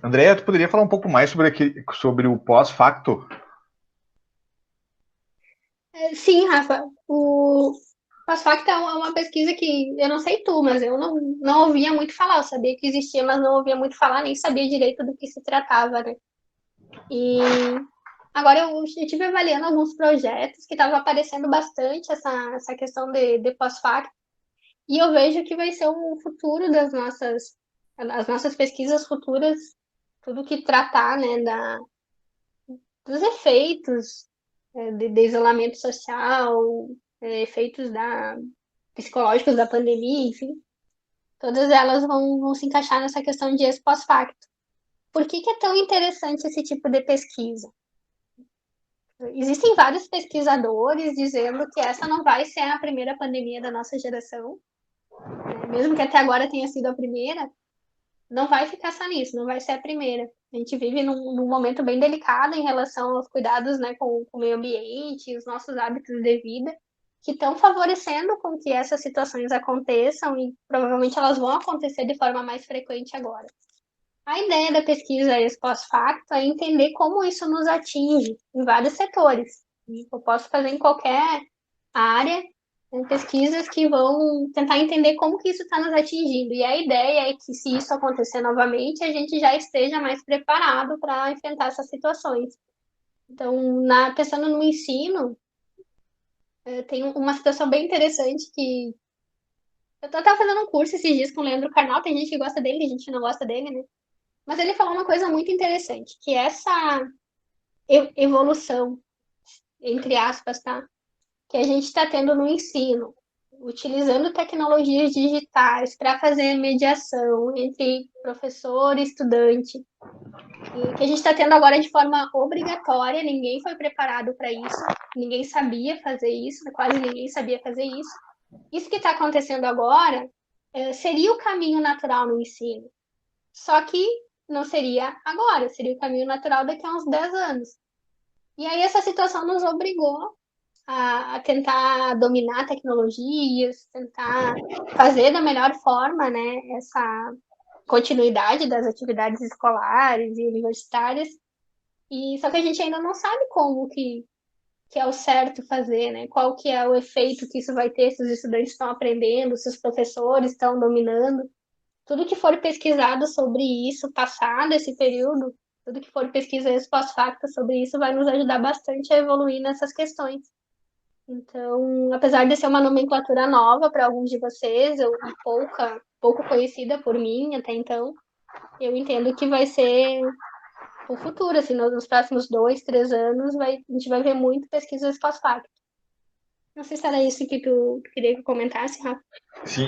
Andréia, tu poderia falar um pouco mais sobre o pós-facto? Sim, Rafa. O Pós-Facto é uma pesquisa que eu não sei tu, mas eu não ouvia muito falar. Eu sabia que existia, mas não ouvia muito falar, nem sabia direito do que se tratava, né? E agora eu estive avaliando alguns projetos que estava aparecendo bastante essa questão de pós-facto, e eu vejo que vai ser um futuro as nossas pesquisas futuras, tudo que tratar, né, dos efeitos de isolamento social, efeitos psicológicos da pandemia, enfim, todas elas vão se encaixar nessa questão de ex pós-facto. Por que é tão interessante esse tipo de pesquisa? Existem vários pesquisadores dizendo que essa não vai ser a primeira pandemia da nossa geração, né? Mesmo que até agora tenha sido a primeira, não vai ficar só nisso, não vai ser a primeira. A gente vive num momento bem delicado em relação aos cuidados, né, com o meio ambiente, os nossos hábitos de vida, que estão favorecendo com que essas situações aconteçam e provavelmente elas vão acontecer de forma mais frequente agora. A ideia da pesquisa ex pós-facto é entender como isso nos atinge em vários setores. Eu posso fazer em qualquer área pesquisas que vão tentar entender como que isso está nos atingindo. E a ideia é que, se isso acontecer novamente, a gente já esteja mais preparado para enfrentar essas situações. Então, pensando no ensino, tem uma situação bem interessante que eu estava fazendo um curso esses dias com o Leandro Carnal, tem gente que gosta dele, tem gente que não gosta dele, né? Mas ele falou uma coisa muito interessante, que essa evolução, entre aspas, tá? Que a gente está tendo no ensino, utilizando tecnologias digitais para fazer mediação entre professor e estudante, e que a gente está tendo agora de forma obrigatória, ninguém foi preparado para isso, ninguém sabia fazer isso, quase ninguém sabia fazer isso. Isso que está acontecendo agora seria o caminho natural no ensino, só que não seria agora, seria o caminho natural daqui a uns 10 anos. E aí essa situação nos obrigou a tentar dominar tecnologias, tentar fazer da melhor forma, né, essa continuidade das atividades escolares e universitárias. E só que a gente ainda não sabe como que é o certo fazer, né? Qual que é o efeito que isso vai ter se os estudantes estão aprendendo, se os professores estão dominando. Tudo que for pesquisado sobre isso, passado esse período, tudo que for pesquisa pós-facto sobre isso vai nos ajudar bastante a evoluir nessas questões. Então, apesar de ser uma nomenclatura nova para alguns de vocês, pouco conhecida por mim até então, eu entendo que vai ser o futuro, assim, nos próximos 2, 3 anos, a gente vai ver muito pesquisas pós-facto. Não sei se era isso que tu queria que eu comentasse, Rafa. Sim,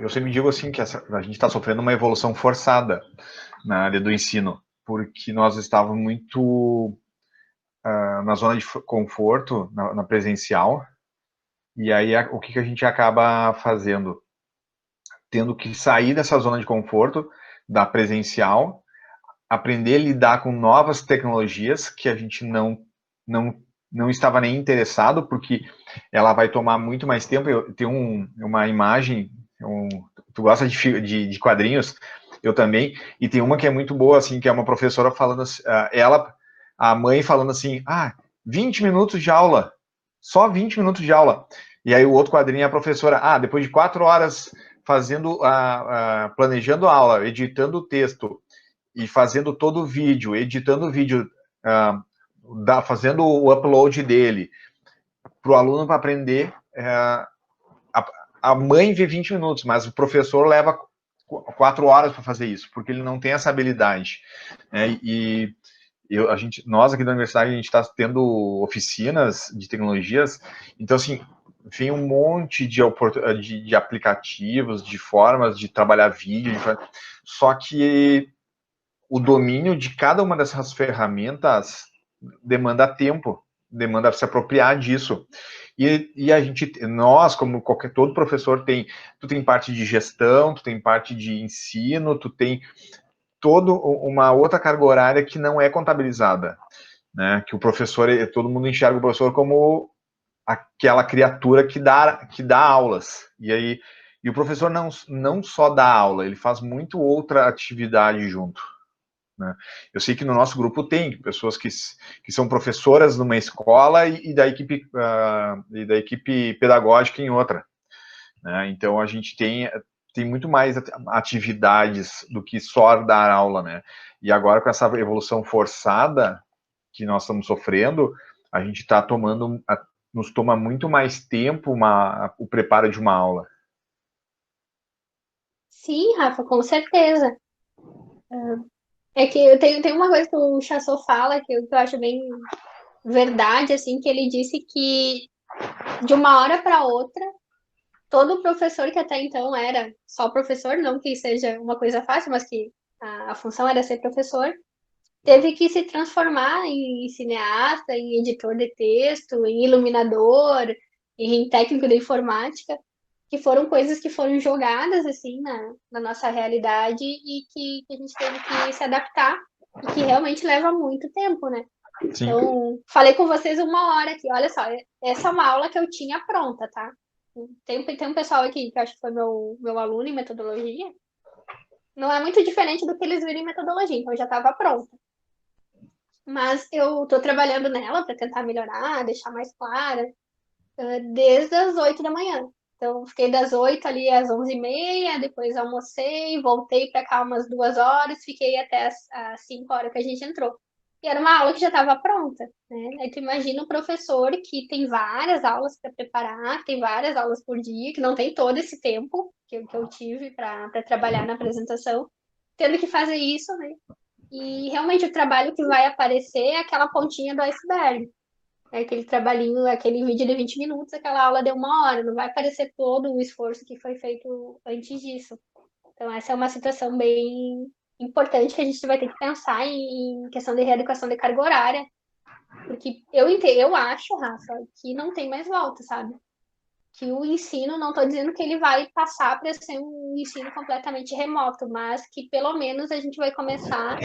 eu sempre digo assim que a gente está sofrendo uma evolução forçada na área do ensino, porque nós estávamos muito na zona de conforto, na presencial, e aí o que a gente acaba fazendo? Tendo que sair dessa zona de conforto da presencial, aprender a lidar com novas tecnologias que a gente não estava nem interessado, porque ela vai tomar muito mais tempo. Eu tenho uma imagem, tu gosta de quadrinhos? Eu também, e tem uma que é muito boa, assim, que é uma professora falando, a mãe falando assim, 20 minutos de aula, só 20 minutos de aula. E aí o outro quadrinho é a professora, depois de 4 horas fazendo, planejando a aula, editando o texto, e fazendo todo o vídeo, editando o vídeo, fazendo o upload dele, para o aluno para aprender. A mãe vê 20 minutos, mas o professor leva 4 horas para fazer isso, porque ele não tem essa habilidade. Né? E nós aqui da universidade, a gente está tendo oficinas de tecnologias, então, assim, vem um monte de aplicativos, de formas de trabalhar vídeo, só que o domínio de cada uma dessas ferramentas demanda tempo, demanda se apropriar disso. E nós, como todo professor, tu tem parte de gestão, tu tem parte de ensino, tu tem toda uma outra carga horária que não é contabilizada, né? Que o professor, todo mundo enxerga o professor como aquela criatura que dá aulas. E o professor não só dá aula, ele faz muito outra atividade junto. Né? Eu sei que no nosso grupo tem pessoas que são professoras numa escola e da equipe pedagógica em outra. Né? Então, a gente tem muito mais atividades do que só dar aula. Né? E agora, com essa evolução forçada que nós estamos sofrendo, a gente está nos toma muito mais tempo o preparo de uma aula. Sim, Rafa, com certeza. É que eu tenho uma coisa que o Chassot fala que eu acho bem verdade, assim, que ele disse que de uma hora para outra, todo professor que até então era só professor, não que seja uma coisa fácil, mas que a função era ser professor, teve que se transformar em cineasta, em editor de texto, em iluminador, em técnico de informática, que foram coisas que foram jogadas assim na nossa realidade e que a gente teve que se adaptar e que realmente leva muito tempo, né? Sim. Então, falei com vocês uma hora aqui, olha só, essa é uma aula que eu tinha pronta, tá? Tem um pessoal aqui que acho que foi meu aluno em metodologia, não é muito diferente do que eles viram em metodologia, então eu já estava pronta. Mas eu estou trabalhando nela para tentar melhorar, deixar mais clara, desde as 8 da manhã. Então, fiquei das 8 ali às 11h30, depois almocei, voltei para cá umas 2 horas, fiquei até as 5 horas que a gente entrou. E era uma aula que já estava pronta, né? Aí tu imagina o professor que tem várias aulas para preparar, que tem várias aulas por dia, que não tem todo esse tempo que eu tive para trabalhar na apresentação. tendo que fazer isso, né? E realmente o trabalho que vai aparecer é aquela pontinha do iceberg. É aquele trabalhinho, aquele vídeo de 20 minutos, aquela aula deu 1 hora, não vai aparecer todo o esforço que foi feito antes disso. Então, essa é uma situação bem importante que a gente vai ter que pensar em questão de reeducação de carga horária, porque eu acho, Rafa, que não tem mais volta, sabe? Que o ensino, não estou dizendo que ele vai passar para ser um ensino completamente remoto, mas que pelo menos a gente vai começar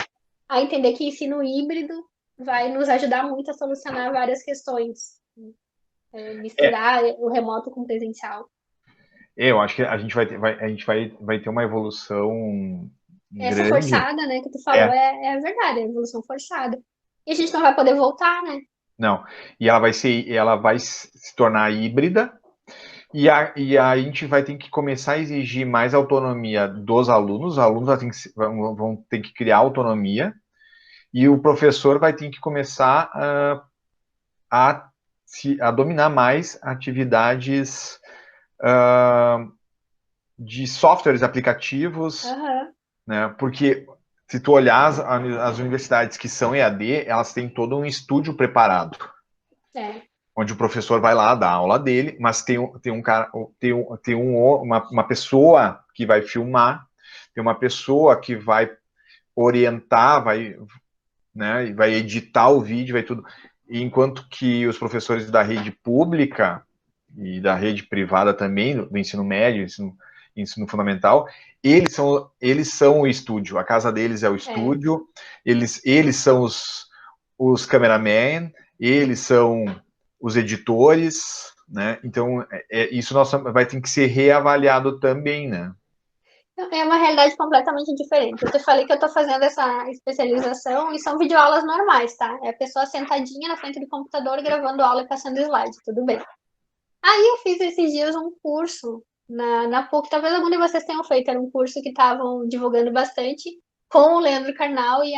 a entender que ensino híbrido vai nos ajudar muito a solucionar várias questões, É, misturar o remoto com o presencial. eu acho que a gente a gente vai ter uma evolução Essa grande. forçada, né, que tu falou É, é verdade, é a evolução forçada. E a gente não vai poder voltar, né? não. E ela vai se tornar híbrida. E a gente vai ter que começar a exigir mais autonomia dos alunos. Os alunos vão ter que criar autonomia. E o professor vai ter que começar a dominar mais atividades de softwares, aplicativos, Aham, né? Porque se tu olhar as universidades que são EAD, elas têm todo um estúdio preparado, é. onde o professor vai lá dar a aula dele, mas tem um cara, uma pessoa que vai filmar, tem uma pessoa que vai orientar, né, vai editar o vídeo, vai tudo. Enquanto que os professores da rede pública e da rede privada também, do ensino médio, ensino fundamental, eles são o estúdio, a casa deles é o É. estúdio, eles são os cameramen, eles são os editores, né? Então, isso vai ter que ser reavaliado também, né? É uma realidade completamente diferente. Eu te falei que eu estou fazendo essa especialização e são videoaulas normais, tá? É a pessoa sentadinha na frente do computador gravando aula e passando slide, tudo bem. Aí eu fiz esses dias um curso na PUC, talvez algum de vocês tenham feito, era um curso que estavam divulgando bastante com o Leandro Carnal e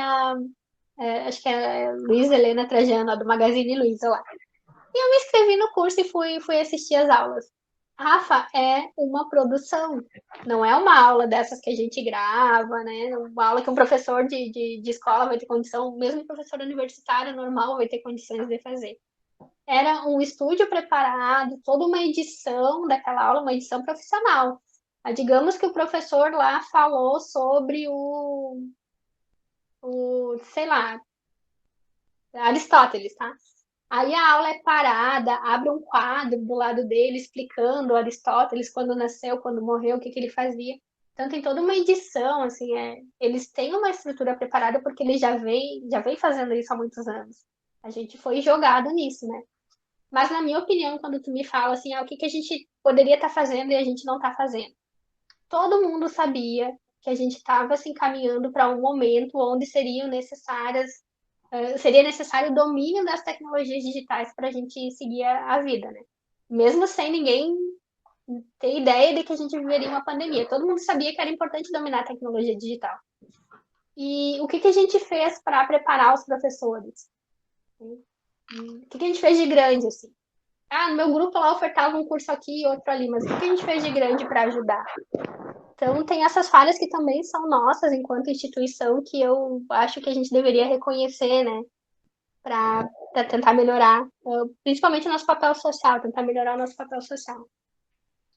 acho que é a Luísa Helena Trajano, lá do Magazine Luiza lá. E eu me inscrevi no curso e fui assistir as aulas. Rafa, é uma produção. Não é uma aula dessas que a gente grava, né? Uma aula que um professor de escola vai ter condição, mesmo um professor universitário normal vai ter condições de fazer. Era um estúdio preparado, toda uma edição daquela aula, uma edição profissional. Digamos que o professor lá falou sobre sei lá, Aristóteles, tá? Aí a aula é parada, abre um quadro do lado dele explicando Aristóteles quando nasceu, quando morreu, o que ele fazia. Então tem toda uma edição, assim, eles têm uma estrutura preparada porque eles já vem fazendo isso há muitos anos. A gente foi jogado nisso, né? Mas na minha opinião, quando tu me fala assim, o que que a gente poderia estar fazendo e a gente não está fazendo. Todo mundo sabia que a gente estava se encaminhando para um momento onde seria necessário o domínio das tecnologias digitais para a gente seguir a vida, né? Mesmo sem ninguém ter ideia de que a gente viveria uma pandemia. Todo mundo sabia que era importante dominar a tecnologia digital. E o que que a gente fez para preparar os professores? O que que a gente fez de grande, assim? No meu grupo lá ofertava um curso aqui e outro ali, mas o que que a gente fez de grande para ajudar? Então, tem essas falhas que também são nossas enquanto instituição que eu acho que a gente deveria reconhecer, né? Para tentar melhorar, principalmente o nosso papel social, tentar melhorar o nosso papel social.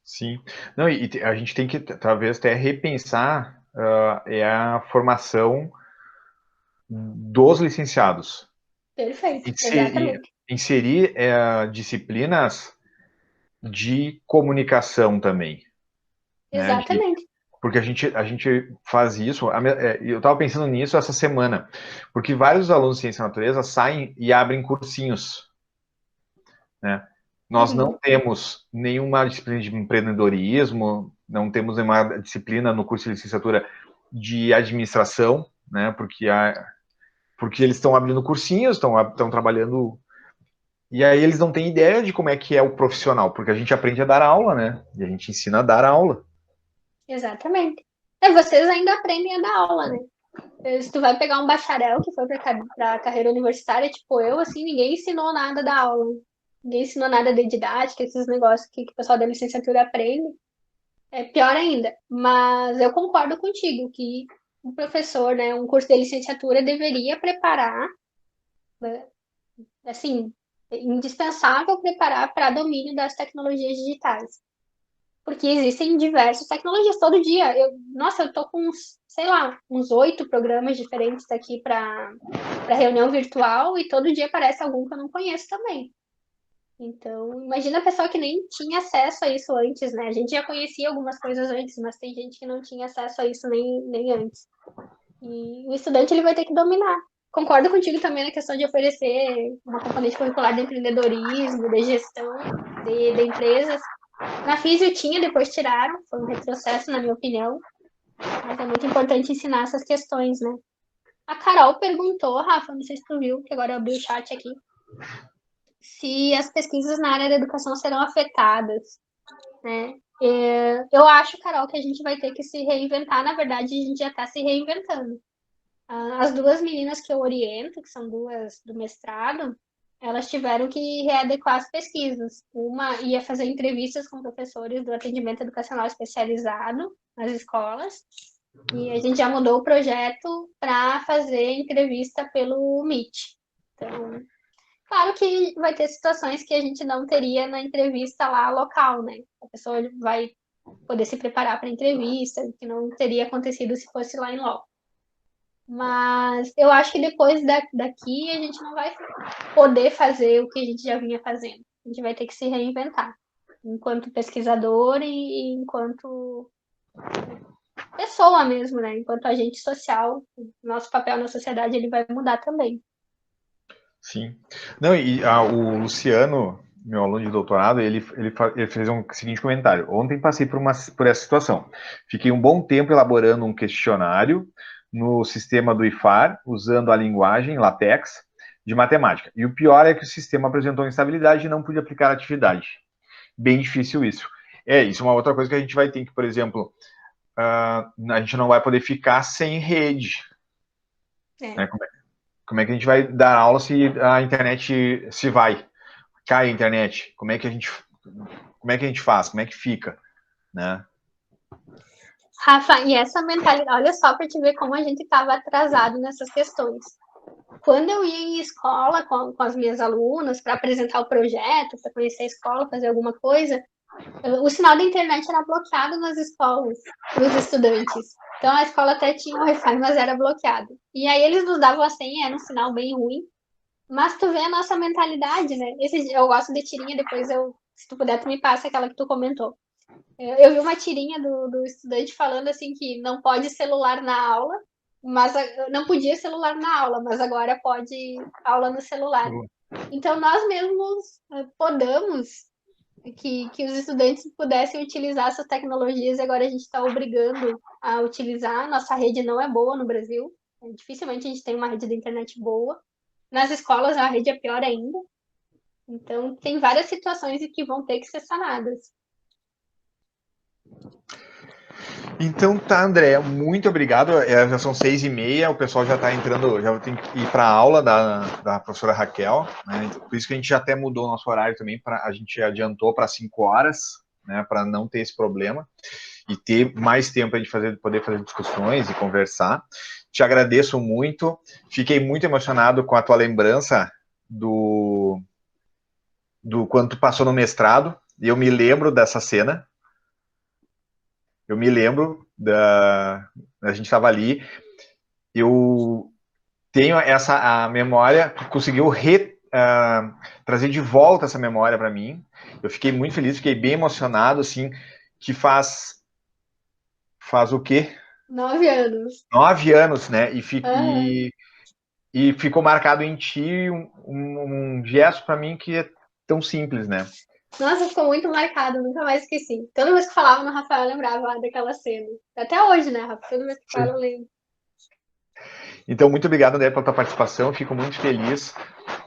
Sim. Não, a gente tem que talvez até repensar a formação dos licenciados. Perfeito, Inserir, exatamente. inserir disciplinas de comunicação também, né? Exatamente. Porque a gente faz isso. Eu estava pensando nisso essa semana, porque vários alunos de ciência e natureza saem e abrem cursinhos, né? Nós não Uhum. temos nenhuma disciplina de empreendedorismo, não temos nenhuma disciplina no curso de licenciatura de administração, né? Porque eles estão abrindo cursinhos, estão trabalhando. E aí eles não têm ideia de como é que é o profissional, porque a gente aprende a dar aula, né? E a gente ensina a dar aula. Exatamente. Vocês ainda aprendem a dar aula, né? Se tu vai pegar um bacharel que foi para a carreira universitária, tipo eu, assim, ninguém ensinou nada da aula. Ninguém ensinou nada de didática, esses negócios que o pessoal da licenciatura aprende. É pior ainda. Mas eu concordo contigo que um professor, né, um curso de licenciatura deveria preparar, né, assim, é indispensável preparar para domínio das tecnologias digitais. Porque existem diversas tecnologias todo dia. Nossa, eu tô com uns, sei lá, uns 8 programas diferentes aqui para reunião virtual e todo dia aparece algum que eu não conheço também. Então, imagina a pessoa que nem tinha acesso a isso antes, né? A gente já conhecia algumas coisas antes, mas tem gente que não tinha acesso a isso nem antes. E o estudante ele vai ter que dominar. Concordo contigo também na questão de oferecer uma componente curricular de empreendedorismo, de gestão de empresas. Na Físio tinha, depois tiraram, foi um retrocesso, na minha opinião, mas é muito importante ensinar essas questões, né? A Carol perguntou, Rafa, não sei se tu viu, que agora eu abri o chat aqui, se as pesquisas na área da educação serão afetadas, né? Eu acho, Carol, que a gente vai ter que se reinventar. Na verdade, a gente já está se reinventando. As duas meninas que eu oriento, que são duas do mestrado, elas tiveram que readequar as pesquisas. Uma ia fazer entrevistas com professores do atendimento educacional especializado nas escolas, e a gente já mudou o projeto para fazer entrevista pelo Meet. Então, claro que vai ter situações que a gente não teria na entrevista lá local, né? A pessoa vai poder se preparar para a entrevista, que não teria acontecido se fosse lá em loco. Mas eu acho que depois daqui a gente não vai poder fazer o que a gente já vinha fazendo. A gente vai ter que se reinventar, enquanto pesquisador e enquanto pessoa mesmo, né? Enquanto agente social, nosso papel na sociedade ele vai mudar também. Sim. Não, e o Luciano, meu aluno de doutorado, ele fez um seguinte comentário. Ontem passei por essa situação. Fiquei um bom tempo elaborando um questionário no sistema do IFAR, usando a linguagem LaTeX de matemática. E o pior é que o sistema apresentou instabilidade e não pude aplicar a atividade. Bem difícil isso. Isso é uma outra coisa que a gente vai ter que, por exemplo, a gente não vai poder ficar sem rede. Né? Como é que a gente vai dar aula se a internet se vai? Cai a internet? Como é que a gente faz? Como é que fica? Né? Rafa, e essa mentalidade, olha só para te ver como a gente estava atrasado nessas questões. Quando eu ia em escola com as minhas alunas para apresentar o projeto, para conhecer a escola, fazer alguma coisa, o sinal da internet era bloqueado nas escolas, para os estudantes. Então a escola até tinha Wi-Fi, mas era bloqueado. E aí eles nos davam a senha, era um sinal bem ruim. Mas tu vê a nossa mentalidade, né? Eu gosto de tirinha, depois se tu puder, tu me passa aquela que tu comentou. Eu vi uma tirinha do estudante falando assim que não pode celular na aula, mas não podia celular na aula, mas agora pode aula no celular. Então nós mesmos podamos que os estudantes pudessem utilizar essas tecnologias e agora a gente está obrigando a utilizar. Nossa rede não é boa no Brasil, dificilmente a gente tem uma rede de internet boa. Nas escolas a rede é pior ainda. Então tem várias situações que vão ter que ser sanadas. Então tá, André, muito obrigado. Já são 6h30, o pessoal já está entrando, já tem que ir para a aula da professora Raquel, né? Então, por isso que a gente já até mudou o nosso horário também, a gente adiantou para 5 horas, né? Para não ter esse problema e ter mais tempo para a gente poder fazer discussões e conversar. Te agradeço muito, fiquei muito emocionado com a tua lembrança do quando tu passou no mestrado, e eu me lembro dessa cena. Eu me lembro a gente estava ali, eu tenho a memória, conseguiu trazer de volta essa memória para mim. Eu fiquei muito feliz, fiquei bem emocionado, assim, que faz o quê? 9 anos. 9 anos, né? E ficou marcado em ti um gesto para mim que é tão simples, né? Nossa, ficou muito marcado, nunca mais esqueci. Toda vez que falava no Rafael, eu lembrava daquela cena. Até hoje, né, Rafa? Toda vez que falo, eu lembro. Então, muito obrigado, André, pela tua participação. Fico muito feliz.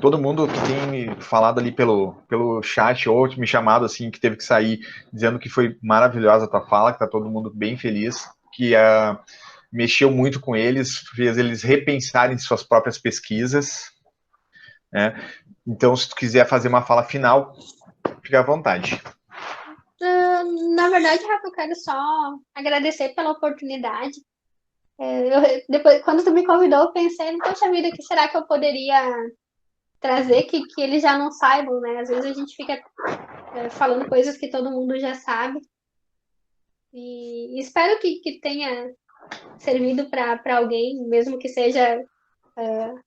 Todo mundo que tem falado ali pelo chat ou me chamado assim, que teve que sair, dizendo que foi maravilhosa a tua fala, que tá todo mundo bem feliz, que mexeu muito com eles, fez eles repensarem suas próprias pesquisas. Né? Então, se tu quiser fazer uma fala final, fica à vontade. Na verdade, Rafa, eu quero só agradecer pela oportunidade. Depois, quando tu me convidou, eu pensei, poxa vida, o que será que eu poderia trazer que eles já não saibam, né? Às vezes a gente fica falando coisas que todo mundo já sabe. E espero que tenha servido para alguém, mesmo que seja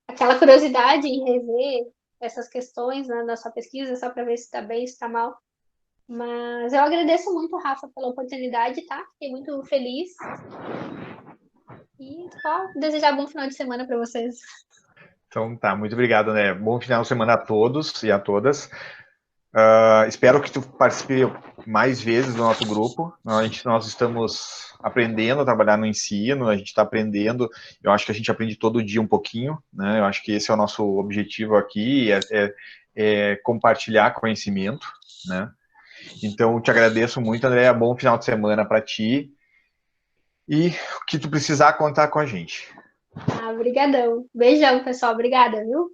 aquela curiosidade em rever essas questões na nossa pesquisa, só para ver se está bem, se está mal. Mas eu agradeço muito, Rafa, pela oportunidade, tá? Fiquei muito feliz. E só desejar bom final de semana para vocês. Então tá, muito obrigado, né? Bom final de semana a todos e a todas. Espero que tu participe mais vezes do nosso grupo. Nós estamos aprendendo a trabalhar no ensino, a gente está aprendendo. Eu acho que a gente aprende todo dia um pouquinho, né? Eu acho que esse é o nosso objetivo aqui, é compartilhar conhecimento, né? Então, te agradeço muito, André. Bom final de semana para ti. E o que tu precisar, contar com a gente. Ah, brigadão. Beijão, pessoal. Obrigada, viu?